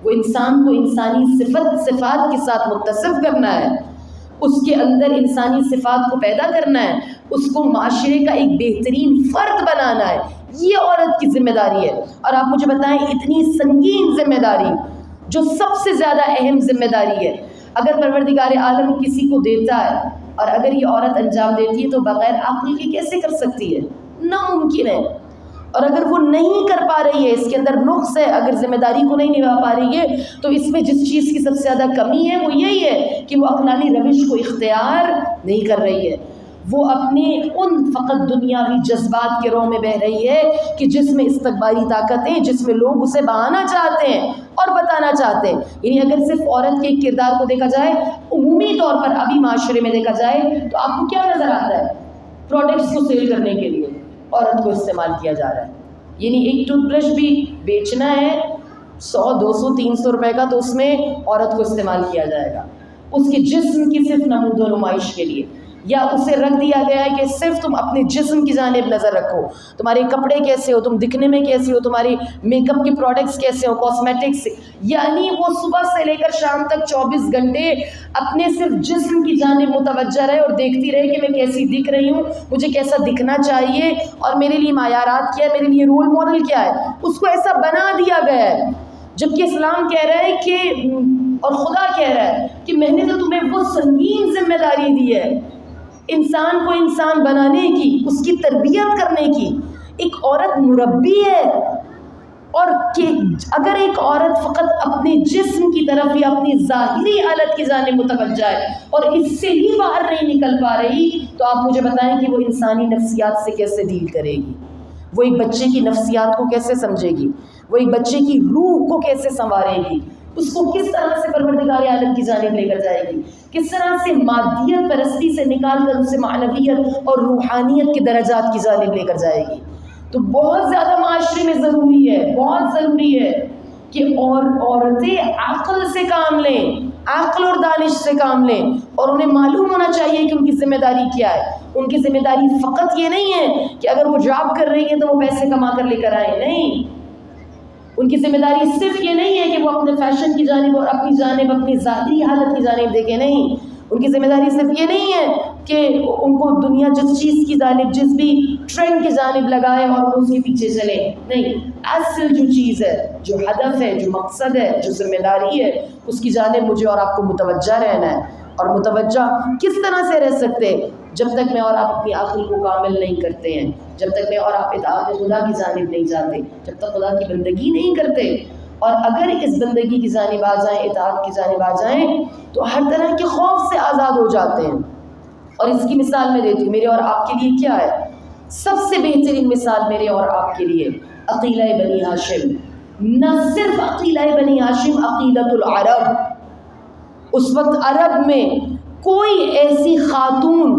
وہ انسان کو انسانی صفات کے ساتھ متصف کرنا ہے، اس کے اندر انسانی صفات کو پیدا کرنا ہے، اس کو معاشرے کا ایک بہترین فرد بنانا ہے. یہ عورت کی ذمہ داری ہے. اور آپ مجھے بتائیں اتنی سنگین ذمہ داری جو سب سے زیادہ اہم ذمہ داری ہے، اگر پروردگار عالم کسی کو دیتا ہے اور اگر یہ عورت انجام دیتی ہے تو بغیر عقل کے کیسے کر سکتی ہے؟ ناممکن ہے. اور اگر وہ نہیں کر پا رہی ہے، اس کے اندر نقص ہے، اگر ذمہ داری کو نہیں نبھا پا رہی ہے تو اس میں جس چیز کی سب سے زیادہ کمی ہے وہ یہی ہے کہ وہ عقلانی روش کو اختیار نہیں کر رہی ہے. وہ اپنے ان فقط دنیاوی جذبات کے رو میں بہہ رہی ہے کہ جس میں استکباری طاقتیں، جس میں لوگ اسے بہانا چاہتے ہیں اور بتانا چاہتے ہیں. یعنی اگر صرف عورت کے کردار کو دیکھا جائے، عمومی طور پر ابھی معاشرے میں دیکھا جائے تو آپ کو کیا نظر آتا ہے؟ پروڈکٹس کو سیل کرنے کے لیے عورت کو استعمال کیا جا رہا ہے. یعنی ایک ٹوتھ برش بھی بیچنا ہے 100 200 300 روپے کا تو اس میں عورت کو استعمال کیا جائے گا اس کے جسم کی صرف نمود و نمائش کے لیے، یا اسے رکھ دیا گیا ہے کہ صرف تم اپنے جسم کی جانب نظر رکھو، تمہارے کپڑے کیسے ہو، تم دکھنے میں کیسے ہو، تمہاری میک اپ کے پروڈکٹس کیسے ہو، کاسمیٹکس. یعنی وہ صبح سے لے کر شام تک 24 گھنٹے اپنے صرف جسم کی جانب متوجہ رہے اور دیکھتی رہے کہ میں کیسی دکھ رہی ہوں، مجھے کیسا دکھنا چاہیے اور میرے لیے معیارات کیا ہے، میرے لیے رول ماڈل کیا ہے. اس کو ایسا بنا دیا گیا ہے، جبکہ اسلام کہہ رہا ہے کہ اور خدا کہہ رہا ہے کہ میں نے تو تمہیں وہ سنگین ذمہ داری دی ہے انسان کو انسان بنانے کی، اس کی تربیت کرنے کی. ایک عورت مربی ہے، اور کہ اگر ایک عورت فقط اپنے جسم کی طرف یا اپنی ظاہری حالت کی جانب متوجہ ہے اور اس سے ہی باہر نہیں نکل پا رہی تو آپ مجھے بتائیں کہ وہ انسانی نفسیات سے کیسے ڈیل کرے گی؟ وہ ایک بچے کی نفسیات کو کیسے سمجھے گی؟ وہ ایک بچے کی روح کو کیسے سنوارے گی؟ اس کو کس طرح سے پروردگار عالم کی جانب لے کر جائے گی؟ کس طرح سے مادیت پرستی سے نکال کر اسے معنویت اور روحانیت کے درجات کی جانب لے کر جائے گی؟ تو بہت زیادہ معاشرے میں ضروری ہے، بہت ضروری ہے کہ عورتیں عقل سے کام لیں، عقل اور دانش سے کام لیں، اور انہیں معلوم ہونا چاہیے کہ ان کی ذمہ داری کیا ہے. ان کی ذمہ داری فقط یہ نہیں ہے کہ اگر وہ جاب کر رہی ہیں تو وہ پیسے کما کر لے کر آئیں، نہیں. ان کی ذمہ داری صرف یہ نہیں ہے کہ وہ اپنے فیشن کی جانب اور اپنی جانب اپنی ذاتی حالت کی جانب دیکھیں، نہیں. ان کی ذمہ داری صرف یہ نہیں ہے کہ ان کو دنیا جس چیز کی جانب، جس بھی ٹرینڈ کی جانب لگائے اور اس کے پیچھے چلے، نہیں. اصل جو چیز ہے، جو ہدف ہے، جو مقصد ہے، جو ذمہ داری ہے، اس کی جانب مجھے اور آپ کو متوجہ رہنا ہے. اور متوجہ کس طرح سے رہ سکتے؟ جب تک میں اور آپ اپنی عقل کو کامل نہیں کرتے ہیں، جب تک میں اور آپ اطاعت خدا کی جانب نہیں جاتے، جب تک خدا کی بندگی نہیں کرتے، اور اگر اس بندگی کی جانب آ جائیں، اطاعت کی جانب آ جائیں، تو ہر طرح کے خوف سے آزاد ہو جاتے ہیں۔ اور اس کی مثال میں دیتی ہوں، میرے اور آپ کے لیے کیا ہے؟ سب سے بہترین مثال میرے اور آپ کے لیے عقیلہ بنی ہاشم۔ نہ صرف عقیلہ بنی ہاشم، عقیلۃ العرب۔ اس وقت عرب میں کوئی ایسی خاتون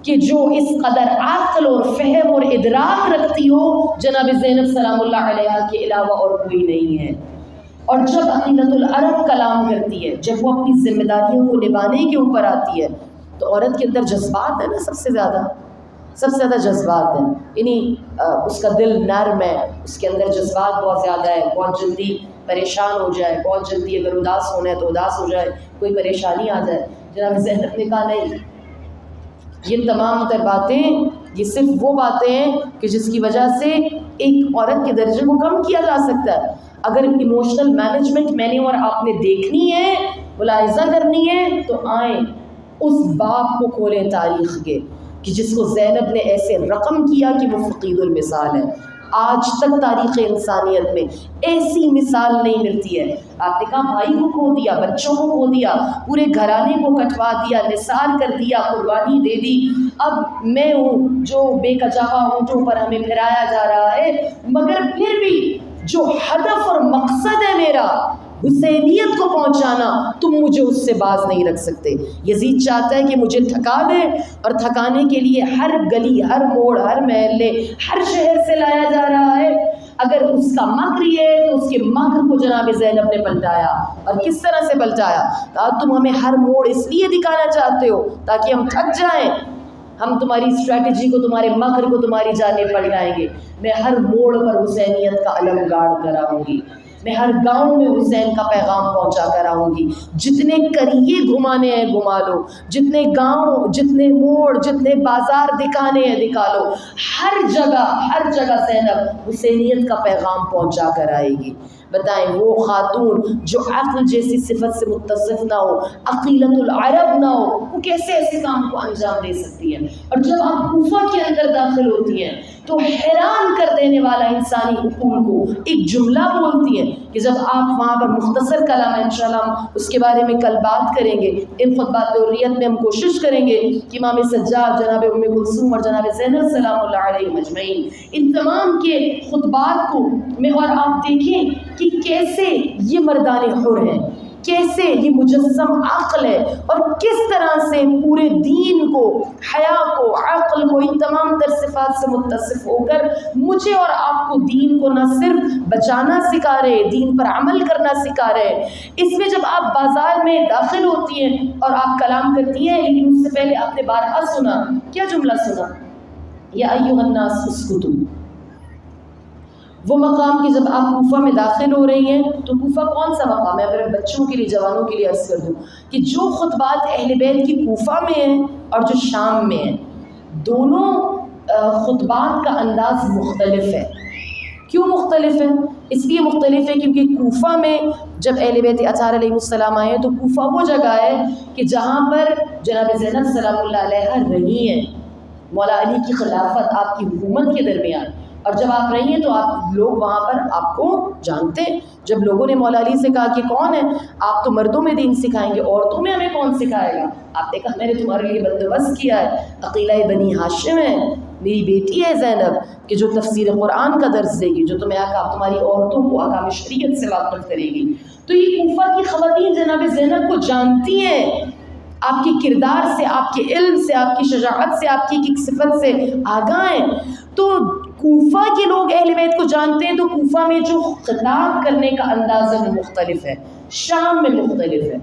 کہ جو اس قدر عقل اور فہم اور ادراک رکھتی ہو جناب زینب سلام اللہ علیہا کے علاوہ اور کوئی نہیں ہے۔ اور جب عقیلۃ العرب کلام کرتی ہے، جب وہ اپنی ذمہ داریوں کو نبھانے کے اوپر آتی ہے، تو عورت کے اندر جذبات ہے نا، سب سے زیادہ جذبات ہیں، یعنی اس کا دل نرم ہے، اس کے اندر جذبات بہت زیادہ ہے، بہت جلدی پریشان ہو جائے، بہت جلدی اگر اداس ہونا ہے تو اداس ہو جائے، کوئی پریشانی آ جائے۔ جناب زینب نے کہا نہیں، یہ تمام تر باتیں یہ صرف وہ باتیں ہیں کہ جس کی وجہ سے ایک عورت کے درجے کو کم کیا جا سکتا ہے۔ اگر ایموشنل مینجمنٹ میں نے اور آپ نے دیکھنی ہے، ملاحظہ کرنی ہے، تو آئیں اس باب کو کھولیں تاریخ کے کہ جس کو زینب نے ایسے رقم کیا کہ وہ فقید المثال ہے۔ آج تک تاریخ انسانیت میں ایسی مثال نہیں ملتی ہے۔ آپ نے کہا بھائی کو کھو دیا، بچوں کو کھو دیا، پورے گھرانے کو کٹوا دیا، نثار کر دیا، قربانی دے دی، اب میں ہوں جو بے کجاوا اونٹوں پر ہمیں پھرایا جا رہا ہے، مگر پھر بھی جو ہدف اور مقصد ہے میرا، حسینیت کو پہنچانا، تم مجھے اس سے باز نہیں رکھ سکتے۔ یزید چاہتا ہے کہ مجھے تھکا دے، اور تھکانے کے لیے ہر گلی، ہر موڑ، ہر محلے، ہر شہر سے لایا جا رہا ہے۔ اگر اس کا مکر یہ ہے تو اس کے مکر کو جناب زینب نے پلٹایا، اور کس طرح سے پلٹایا؟ کہا تم ہمیں ہر موڑ اس لیے دکھانا چاہتے ہو تاکہ ہم تھک جائیں، ہم تمہاری اسٹریٹجی کو، تمہارے مکر کو تمہاری جانب پلٹائیں گے۔ میں ہر موڑ پر حسینیت کا علم گاڑ کر آؤں گی، میں ہر گاؤں میں حسین کا پیغام پہنچا کر آؤں گی۔ جتنے کریے گھمانے ہیں گھما لو، جتنے گاؤں، جتنے موڑ، جتنے بازار دکھانے ہیں دکھا لو، ہر جگہ زینب حسینیت کا پیغام پہنچا کر آئے گی۔ بتائیں وہ خاتون جو عقل جیسی صفت سے متصف نہ ہو، عقیلۃ العرب نہ ہو، وہ کیسے ایسے کام کو انجام دے سکتی ہے؟ اور جب آپ کوفہ کے اندر داخل ہوتی ہیں تو حیران کر دینے والا انسانی عقول کو ایک جملہ بولتی ہیں کہ جب آپ وہاں پر مختصر کلام ہے، انشاءاللہ ہم اس کے بارے میں کل بات کریں گے، ان خطبات حریت میں ہم کوشش کریں گے کہ امام سجاد، جناب ام کلثوم اور جناب زینب سلام اللہ علیہم اجمعین، ان تمام کے خطبات کو میں اور آپ دیکھیں کہ کیسے یہ مردان حر ہیں، کیسے یہ مجسم عقل ہے، اور کس طرح سے پورے دین کو، حیا کو، عقل کو، ان تمام تر صفات سے متصف ہو کر مجھے اور آپ کو دین کو نہ صرف بچانا سکھا رہے، دین پر عمل کرنا سکھا رہے۔ اس میں جب آپ بازار میں داخل ہوتی ہیں اور آپ کلام کرتی ہیں، لیکن اس سے پہلے آپ نے بارہا سنا، کیا جملہ سنا؟ یا ایھا الناس اسکتوا۔ وہ مقام کہ جب آپ کوفہ میں داخل ہو رہی ہیں، تو کوفہ کون سا مقام ہے؟ اگر بچوں کے لیے، جوانوں کے لیے عرض کر دوں کہ جو خطبات اہل بیت کی کوفہ میں ہیں اور جو شام میں ہیں، دونوں خطبات کا انداز مختلف ہے۔ کیوں مختلف ہے؟ اس لیے مختلف ہے کیونکہ کوفہ میں جب اہل بیت اطہار علیہ السلام آئے تو کوفہ وہ جگہ ہے کہ جہاں پر جناب زینب سلام اللہ علیہا رہی ہیں، مولا علی کی خلافت، آپ کی حکومت کے درمیان، اور جب آپ رہی ہیں تو آپ لوگ وہاں پر آپ کو جانتے ہیں۔ جب لوگوں نے مولا علی سے کہا کہ کون ہے آپ، تو مردوں میں دین سکھائیں گے، عورتوں میں ہمیں کون سکھائے گا؟ آپ نے کہا میں نے تمہارے لیے بندوبست کیا ہے، عقیلہ بنی ہاشم ہے، میری بیٹی ہے زینب کہ جو تفسیر قرآن کا درس دے گی، جو تمہاری عورتوں کو احکام شریعت سے واقف کرے گی۔ تو یہ کوفہ کی خواتین جناب زینب کو جانتی ہیں، آپ کے کردار سے، آپ کے علم سے، آپ کی شجاعت سے، آپ کی ایک صفت سے آگاہ ہیں۔ تو کوفہ کے لوگ اہل بیت کو جانتے ہیں، تو کوفہ میں جو خطاب کرنے کا انداز ہے وہ مختلف ہے، شام میں مختلف ہے۔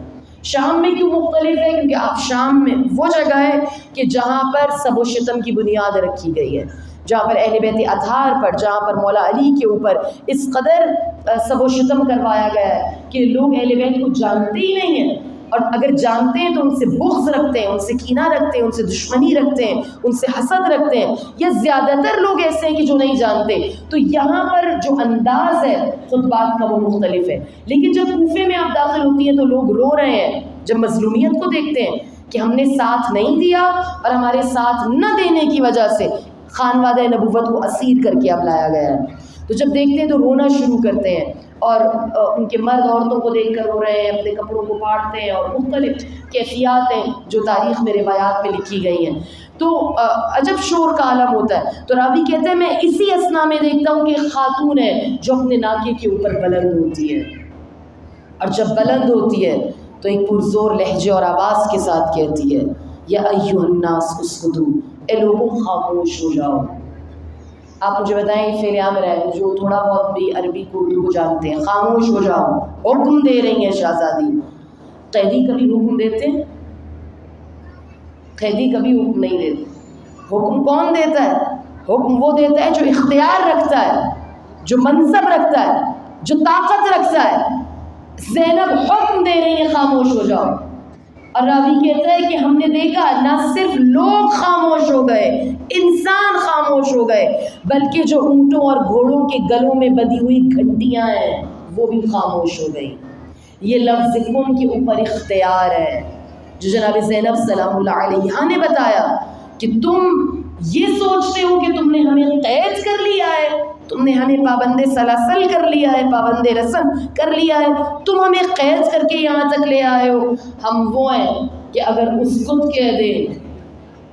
شام میں کیوں مختلف ہے؟ کیونکہ آپ شام میں وہ جگہ ہے کہ جہاں پر سب و شتم کی بنیاد رکھی گئی ہے، جہاں پر اہل بیت اطہار پر، جہاں پر مولا علی کے اوپر اس قدر سب و شتم کروایا گیا ہے کہ لوگ اہل بیت کو جانتے ہی نہیں ہیں، اور اگر جانتے ہیں تو ان سے بغض رکھتے ہیں، ان سے کینہ رکھتے ہیں، ان سے دشمنی رکھتے ہیں، ان سے حسد رکھتے ہیں، یا زیادہ تر لوگ ایسے ہیں کہ جو نہیں جانتے۔ تو یہاں پر جو انداز ہے خطبات کا وہ مختلف ہے۔ لیکن جب کوفے میں آپ داخل ہوتی ہیں تو لوگ رو رہے ہیں، جب مظلومیت کو دیکھتے ہیں کہ ہم نے ساتھ نہیں دیا اور ہمارے ساتھ نہ دینے کی وجہ سے خانوادہ نبوت کو اسیر کر کے اب لایا گیا ہے۔ تو جب دیکھتے ہیں تو رونا شروع کرتے ہیں اور ان کے مرد عورتوں کو دیکھ کر رو رہے ہیں، اپنے کپڑوں کو پھاڑتے ہیں، اور مختلف کیفیات ہیں جو تاریخ میں روایات میں لکھی گئی ہیں۔ تو عجب شور کا عالم ہوتا ہے۔ تو راوی کہتے ہیں میں اسی اثنا میں دیکھتا ہوں کہ ایک خاتون ہے جو اپنے ناکے کے اوپر بلند ہوتی ہے، اور جب بلند ہوتی ہے تو ایک پرزور لہجے اور آواز کے ساتھ کہتی ہے یا ایھا الناس اسکتوا، اے لوگوں خاموش ہو جاؤ۔ آپ مجھے بتائیں یہ فعل امر ہے، جو تھوڑا بہت بھی عربی کو اردو کو جانتے ہیں، خاموش ہو جاؤ، حکم دے رہی ہیں شہزادی۔ قیدی کبھی حکم دیتے ہیں؟ قیدی کبھی حکم نہیں دیتے۔ حکم کون دیتا ہے؟ حکم وہ دیتا ہے جو اختیار رکھتا ہے، جو منصب رکھتا ہے، جو طاقت رکھتا ہے۔ زینب حکم دے رہی ہیں خاموش ہو جاؤ، اور راوی کہتا ہے کہ ہم نے دیکھا نہ صرف لوگ خاموش ہو گئے، انسان خاموش ہو گئے، بلکہ جو اونٹوں اور گھوڑوں کے گلوں میں بندھی ہوئی گھنٹیاں ہیں وہ بھی خاموش ہو گئی۔ یہ لفظ کن کے اوپر اختیار ہے جو جناب زینب سلام اللہ علیہا نے بتایا کہ تم یہ سوچتے ہو کہ تم نے ہمیں قید کر لیا ہے، تم نے ہمیں پابند سلاسل کر لیا ہے، پابند رسم کر لیا ہے، تم ہمیں قید کر کے یہاں تک لے آئے ہو۔ ہم وہ ہیں کہ اگر اسکت کہہ دیں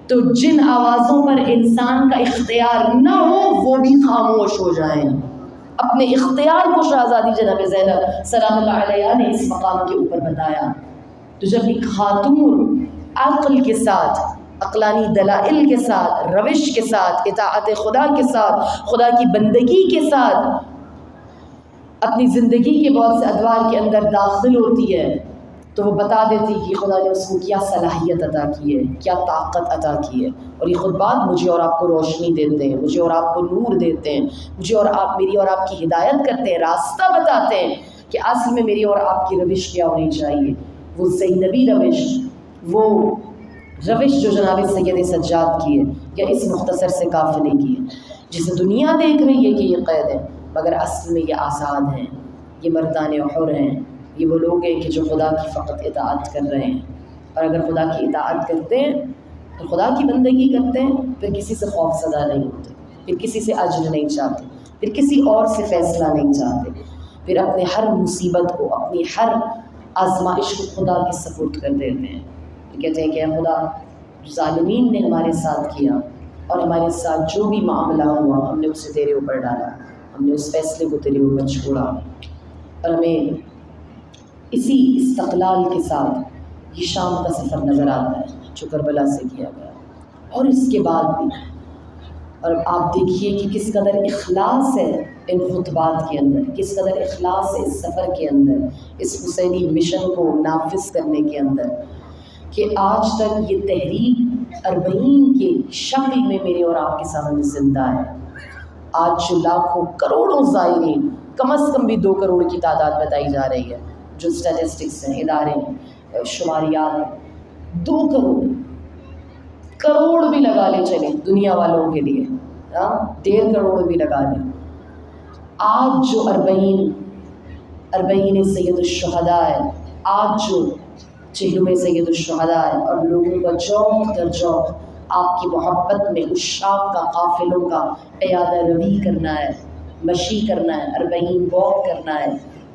تو جن آوازوں پر انسان کا اختیار نہ ہو وہ بھی خاموش ہو جائیں۔ اپنے اختیار کو شہزادی جناب زینب سلام اللہ علیہا نے اس مقام کے اوپر بتایا۔ تو جب ایک خاتون عقل کے ساتھ، عقلانی دلائل کے ساتھ، روش کے ساتھ، اطاعت خدا کے ساتھ، خدا کی بندگی کے ساتھ اپنی زندگی کے بہت سے ادوار کے اندر داخل ہوتی ہے تو وہ بتا دیتی کہ خدا نے اس کو کیا صلاحیت عطا کی ہے، کیا طاقت عطا کی ہے، اور یہ خطبات مجھے اور آپ کو روشنی دیتے ہیں، مجھے اور آپ کو نور دیتے ہیں، مجھے اور آپ میری اور آپ کی ہدایت کرتے ہیں، راستہ بتاتے ہیں کہ اصل میں میری اور آپ کی روش کیا ہونی چاہیے۔ وہ زینبی روش، وہ روش جو جناب سید سجاد کی ہے یا اس مختصر سے قافلے کی ہے، جسے دنیا دیکھ رہی ہے کہ یہ قید ہے، مگر اصل میں یہ آزاد ہیں، یہ مردان حر ہیں، یہ وہ لوگ ہیں کہ جو خدا کی فقط اطاعت کر رہے ہیں، اور اگر خدا کی اطاعت کرتے ہیں تو خدا کی بندگی کرتے ہیں، پھر کسی سے خوف زدہ نہیں ہوتے، پھر کسی سے اجر نہیں چاہتے، پھر کسی اور سے فیصلہ نہیں چاہتے، پھر اپنے ہر مصیبت کو، اپنی ہر آزمائش کو خدا کے سپرد کر دیتے ہیں۔ کہتے ہیں کہ اے خدا، جو ظالمین نے ہمارے ساتھ کیا اور ہمارے ساتھ جو بھی معاملہ ہوا ہم نے اسے تیرے اوپر ڈالا، ہم نے اس فیصلے کو تیرے اوپر چھوڑا، اور ہمیں اسی استقلال کے ساتھ یہ شام کا سفر نظر آتا ہے جو کربلا سے کیا گیا، اور اس کے بعد بھی۔ اور آپ دیکھیے کہ کس قدر اخلاص ہے ان خطبات کے اندر، کس قدر اخلاص ہے اس سفر کے اندر، اس حسینی مشن کو نافذ کرنے کے اندر، کہ آج تک یہ تحریک 40 کی شکل میں میرے اور آپ کے سامنے زندہ ہے۔ آج جو لاکھوں کروڑوں زائرین، کم از کم بھی 2 کروڑ کی تعداد بتائی جا رہی ہے، جو اسٹیٹسٹکس ہیں، ادارے ہیں، شماریات ہیں، 2 کروڑ بھی لگا لیں چلیں دنیا والوں کے لیے، 1.5 کروڑ بھی لگا لیں۔ آج جو 40 سید الشہداء ہے، آج جو چہلم سید الشہداء ہے، اور لوگوں کا جوق در جوق آپ کی محبت میں عشاق کا قافلوں کا پیادہ روی کرنا ہے، مشی کرنا ہے، 40 واک کرنا ہے،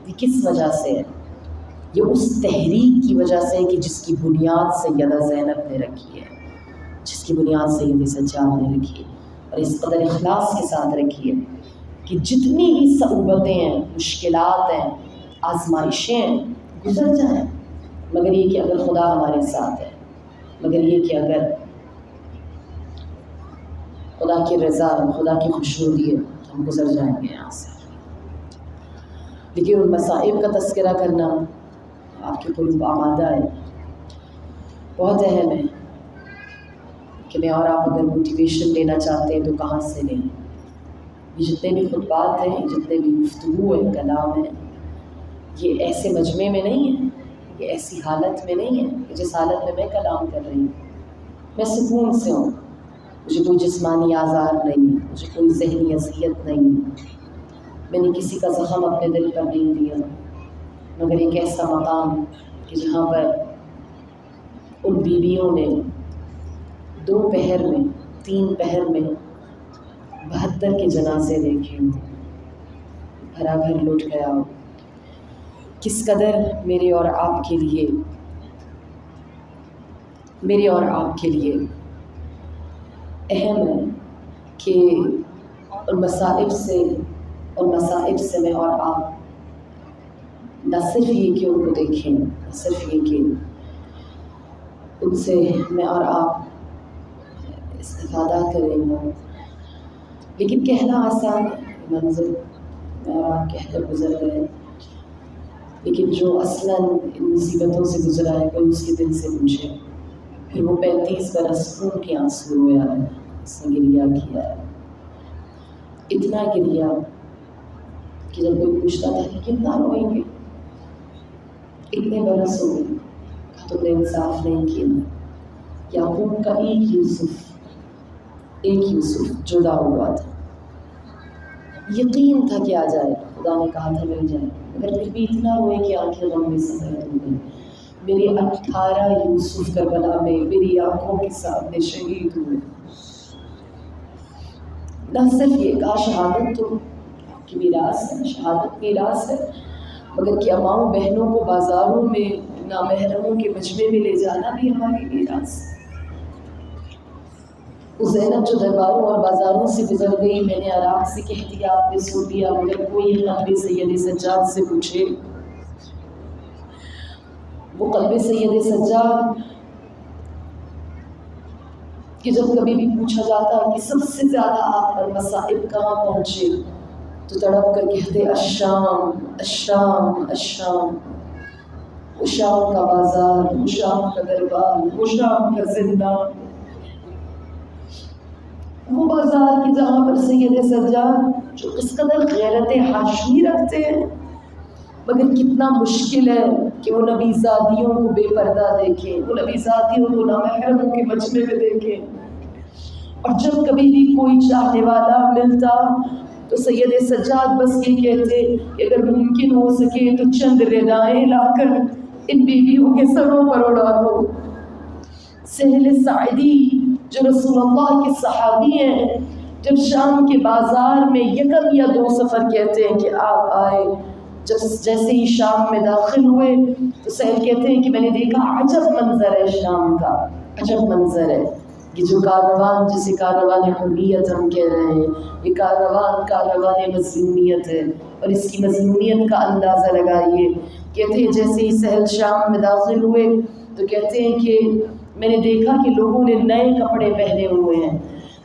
یہ کس وجہ سے ہے؟ یہ اس تحریک کی وجہ سے ہے کہ جس کی بنیاد سیدہ زینب نے رکھی ہے، جس کی بنیاد سید سجاد نے رکھی ہے، اور اس قدر اخلاص کے ساتھ رکھی ہے کہ جتنی بھی صعوبتیں ہیں، مشکلات ہیں، آزمائشیں ہیں، گزر جائیں، مگر یہ کہ اگر خدا ہمارے ساتھ ہے، مگر یہ کہ اگر خدا کی رضا، خدا کی خوشنودی ہے تو ہم گزر جائیں گے یہاں سے۔ لیکن ان مصائب کا تذکرہ کرنا آپ کے قلوب آمادہ ہے، بہت اہم ہے کہ میں اور آپ اگر موٹیویشن لینا چاہتے ہیں تو کہاں سے لیں۔ یہ جتنے بھی خطبات ہیں، جتنے بھی گفتگو ہے، کلام ہے، یہ ایسے مجمع میں نہیں ہے، یہ ایسی حالت میں نہیں ہے کہ جس حالت میں میں کلام کر رہی ہوں، میں سکون سے ہوں، مجھے کوئی جسمانی آزار نہیں ہے، مجھے کوئی ذہنی اذیت نہیں ہے، میں نے کسی کا زخم اپنے دل پر نہیں دیا، مگر ایک ایسا مقام کہ جہاں پر ان بیویوں نے 2 پہر میں 3 پہر میں 72 کے جنازے دیکھے ہوں، بھرا گھر لٹ گیا ہو۔ کس قدر میرے اور آپ کے لیے اہم ہے کہ ان مصائب سے میں اور آپ نہ صرف یہ کہ ان کو دیکھیں، نہ صرف یہ کہ ان سے میں اور آپ استفادہ کریں گے، لیکن کہنا آسان ہے، منزل میں اور آپ کہہ کر گزر گئے، لیکن جو اصلاً ان مصیبتوں سے گزرا ہے کوئی اس کے دل سے پوچھے، پھر وہ 35 برس خون کے آنسو رویا ہے، اس نے گریا کیا ہے، اتنا گریا کہ جب کوئی پوچھتا تھا کہ کتنا روئیں گے، اتنے برس ہو گئے، تم نے انصاف نہیں کیا۔ یعقوب کا ایک یوسف جدا ہوا تھا، یقین تھا کہ آ جائے، خدا نے کہا تھا مل جائے، مگر پھر بھی اتنا روئے کہ آنکھیں غم میں سفید ہو گئی۔ میرے 18 یوسف کربلا میں میری آنکھوں کے سامنے شہید ہوئے۔ نہ صرف یہ کہا شہادت تو کی میراث ہے، شہادت میراث ہے، مگر کہ اماؤں بہنوں کو بازاروں میں نامحرموں کے مجمع میں لے جانا بھی ہماری میراث ہے۔ وہ زینب جو درباروں اور بازاروں سے گزر گئی، میں نے آرام سے کہہ دیا، آپ نے سن لیا، مگر کوئی قلب سید سجاد سے پوچھے، وہ قلب سید سجاد کہ جب کبھی بھی پوچھا جاتا کہ سب سے زیادہ آپ پر مصائب کہاں پہنچے تو تڑپ کر کہتے الشام الشام الشام، وہ شام کا بازار، وہ شام کا دربار، وہ شام کا زندان، وہ بازار کی جہاں پر سید سجاد جو اس قدر غیرت ہاشمی رکھتے ہیں، مگر کتنا مشکل ہے کہ وہ نبی زادیوں کو بے پردہ دیکھیں، وہ نبی زادیوں کو نامحرموں کے مجمع میں دیکھیں، اور جب کبھی بھی کوئی چاہنے والا ملتا تو سید سجاد بس یہ کہتے کہ اگر ممکن ہو سکے تو چند ردائیں لا کر ان بیویوں کے سروں پر اڑا دو۔ سہل ساعدی جو رسول اللہ کے صحابی ہیں، جب شام کے بازار میں یکم یا 2 سفر کہتے ہیں کہ آپ آئے، جیسے ہی شام میں داخل ہوئے تو سہل کہتے ہیں کہ میں نے دیکھا عجب منظر ہے شام کا، عجب منظر ہے، یہ جو کاروان جسے کاروان حریت ہم کہہ رہے ہیں، یہ کاروان مظلومیت ہے، اور اس کی مظلومیت کا اندازہ لگائیے۔ کہتے ہیں جیسے ہی سہل شام میں داخل ہوئے تو کہتے ہیں کہ میں نے دیکھا کہ لوگوں نے نئے کپڑے پہنے ہوئے ہیں،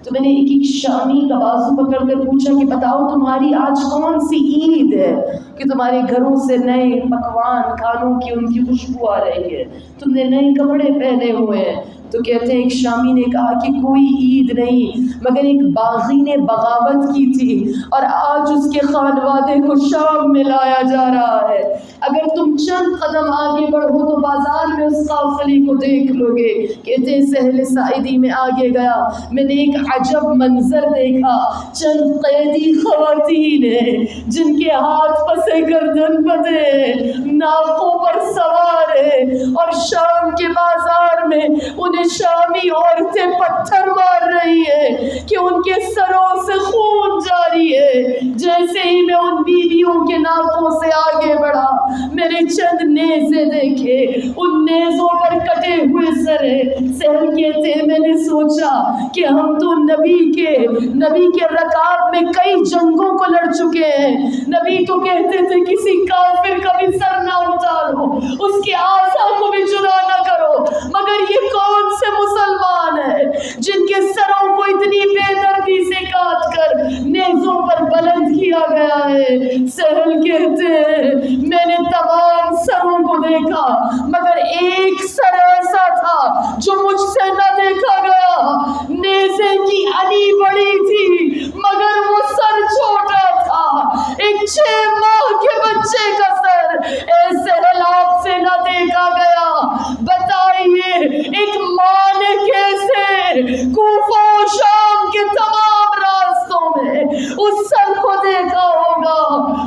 تو میں نے ایک شامی کا بازو پکڑ کر پوچھا کہ بتاؤ تمہاری آج کون سی عید ہے کہ تمہارے گھروں سے نئے پکوان کھانوں کی ان کی خوشبو آ رہی ہے، تم نے نئے کپڑے پہنے ہوئے ہیں؟ تو کہتے ہیں ایک شامی نے کہا کہ کوئی عید نہیں مگر ایک باغی نے بغاوت کی تھی اور آج اس کے خانوادے کو شام میں لایا جا رہا ہے، اگر تم چند قدم آگے بڑھو تو بازار میں اس قافلے کو دیکھ لو گے۔ کہتے ہیں سہل ساعدی میں آگے گیا، میں نے ایک عجب منظر دیکھا، چند قیدی خواتین ہیں جن کے ہاتھ پسے گردن بندھے ہیں، ناقوں پر سوار ہیں، اور شام کے بازار میں انہیں شامی عورتیں پتھر مار رہی ہیں کہ ان کے سروں سے خون جاری ہے۔ جیسے ہی میں ان بیویوں کے ناکوں سے آگے بڑھا، میں نے چند نیزے دیکھے، ان نیزوں پر کٹے ہوئے سر ہیں۔ سہل کہتے ہیں میں نے سوچا کہ ہم تو نبی کے رکاب میں کئی جنگوں کو لڑ چکے ہیں، نبی تو کہتے تھے کسی کافر کا بھی سر نہ اتارو، اس کے عصا کو بھی جدا نہ کرو، مگر یہ کون سے مسلمان ہیں جن کے سروں کو اتنی بے دردی سے کاٹ کر نیزوں پر بلند کیا گیا ہے؟ سہل کہتے ہیں میں نے تمام سروں کو دیکھا مگر ایک سر ایسا تھا جو مجھ سے نہ دیکھا گیا، نیزے کی علی بڑی تھی مگر وہ سر چھوٹا تھا، ایک 6 ماہ کے بچے کا سر، اے سہل آپ سے نہ دیکھا گیا، بتائیے ایک ماں نے کیسے کوفہ و شام کے تمام راستوں میں اس سر کو دیکھا ہوگا؟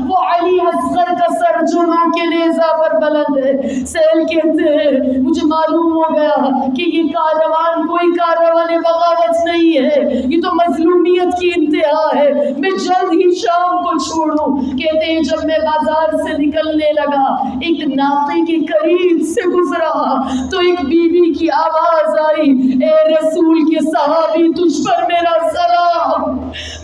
وہ علی اصغر کا سر جو کے نیزہ پر بلند ہے. سہل کہتے ہیں مجھے معلوم ہو گیا کہ یہ کاروان کوئی کاروان بغاوت نہیں ہے, یہ تو مظلومیت کی انتہا ہے, میں جلد ہی شام کو چھوڑوں. کہتے ہیں جب میں بازار سے نکلنے لگا ایک ناقے کے قریب سے گزرا تو ایک بی بی کی آواز آئی, اے رسول کے صحابی تجھ پر میرا سلام.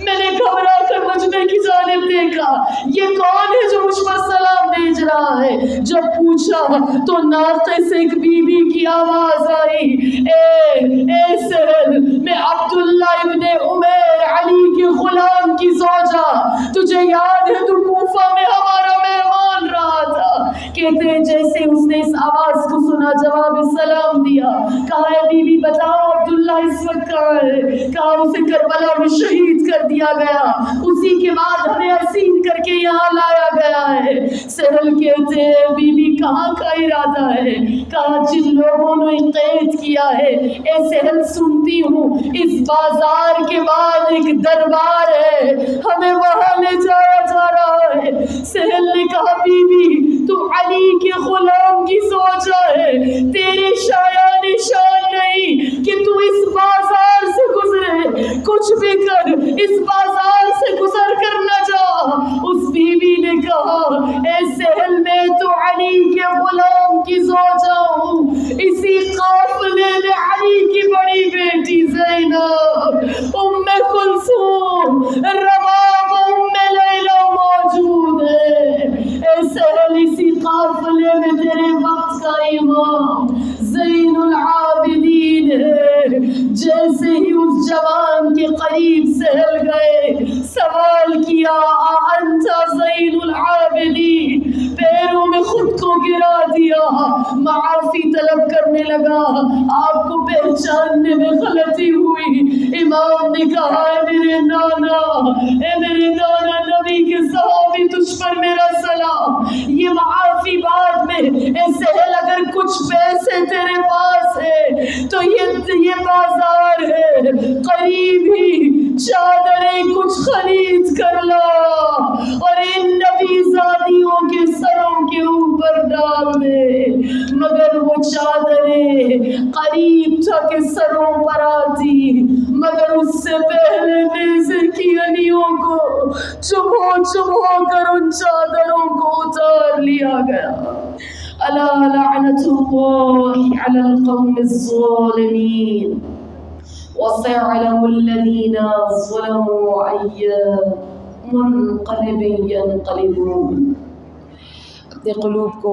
میں نے گھبرا کر مجمع کی جانب دیکھا, یہ کون ہے جو مجھ پر سلام بھیج رہا ہے؟ جب پوچھا تو ناقے سے ایک بی بی کی آواز آئی, اے سہل, میں عبداللہ ابن عمیر علی کے غلام کی زوجہ, تجھے یاد ہے تو کوفہ میں ہمارا مہمان رہا تھا. کہتے ہیں جیسے اس نے اس آواز کو سنا جواب سلام دیا. کہا ہے بی بی بتاؤ عبداللہ اس وقت کہاں ہے؟ کہا اسے کربلا میں شہید کر دیا گیا, اسی کے بعد ہمیں اسیر کر کے یہاں لایا گیا ہے. سہل کہتے ہیں بی بی کہاں کا ارادہ ہے؟ کہا جن لوگوں نے قید کیا ہے. اے سہل سنتی ہوں اس بازار کے بعد ایک دربار ہے, ہمیں وہاں لے جایا جا رہا ہے. سہل نے کہا بی بی تو علی کے غلام کی زوجہ ہے, تیرے شایان شان نہیں کہ تو اس بازار سے گزرے, کچھ بھی کر اس بازار سے گزر کر نہ جا. اس بیوی نے کہا اے سہل میں تو علی کے غلام کی زوجہ ہوں, اسی قافلے میں علی کی بڑی بیٹی زینب, ام کلثوم, رباب, ام لیلہ موجود ہے. اے سہل اسی قافلے میں تیرے وقت کا امام زین العابدین ہے. جیسے ہی اس جوان کے قریب سہل گئے سوال کیا انت زین العابدین, پیروں میں خود کو گرا دیا, معافی طلب کرنے لگا. آپ کو پہچاننے میں غلطی ہوئی. امام نے کہا اے میرے نانا نبی کے صحابی تجھ پر میرا سلام. یہ معافی بعد میں. اے سہل اگر کچھ پیسے تیرے پاس ہے تو یہ بازار ہے, قریب ہی چادریں کچھ خرید کر لا اور ان نبی زادیوں کے سروں کے اوپر ڈال دے. مگر وہ چادریں قریب تھا کہ سروں پر آتی, مگر اس سے پہلے نیزے کی انیوں کو چبھو کر ان چادروں کو اتار لیا گیا. الا لعنت اللہ علی القوم الظالمین وسيعلم الذين ظلموا أي منقلب ينقلبون. اپنے قلوب کو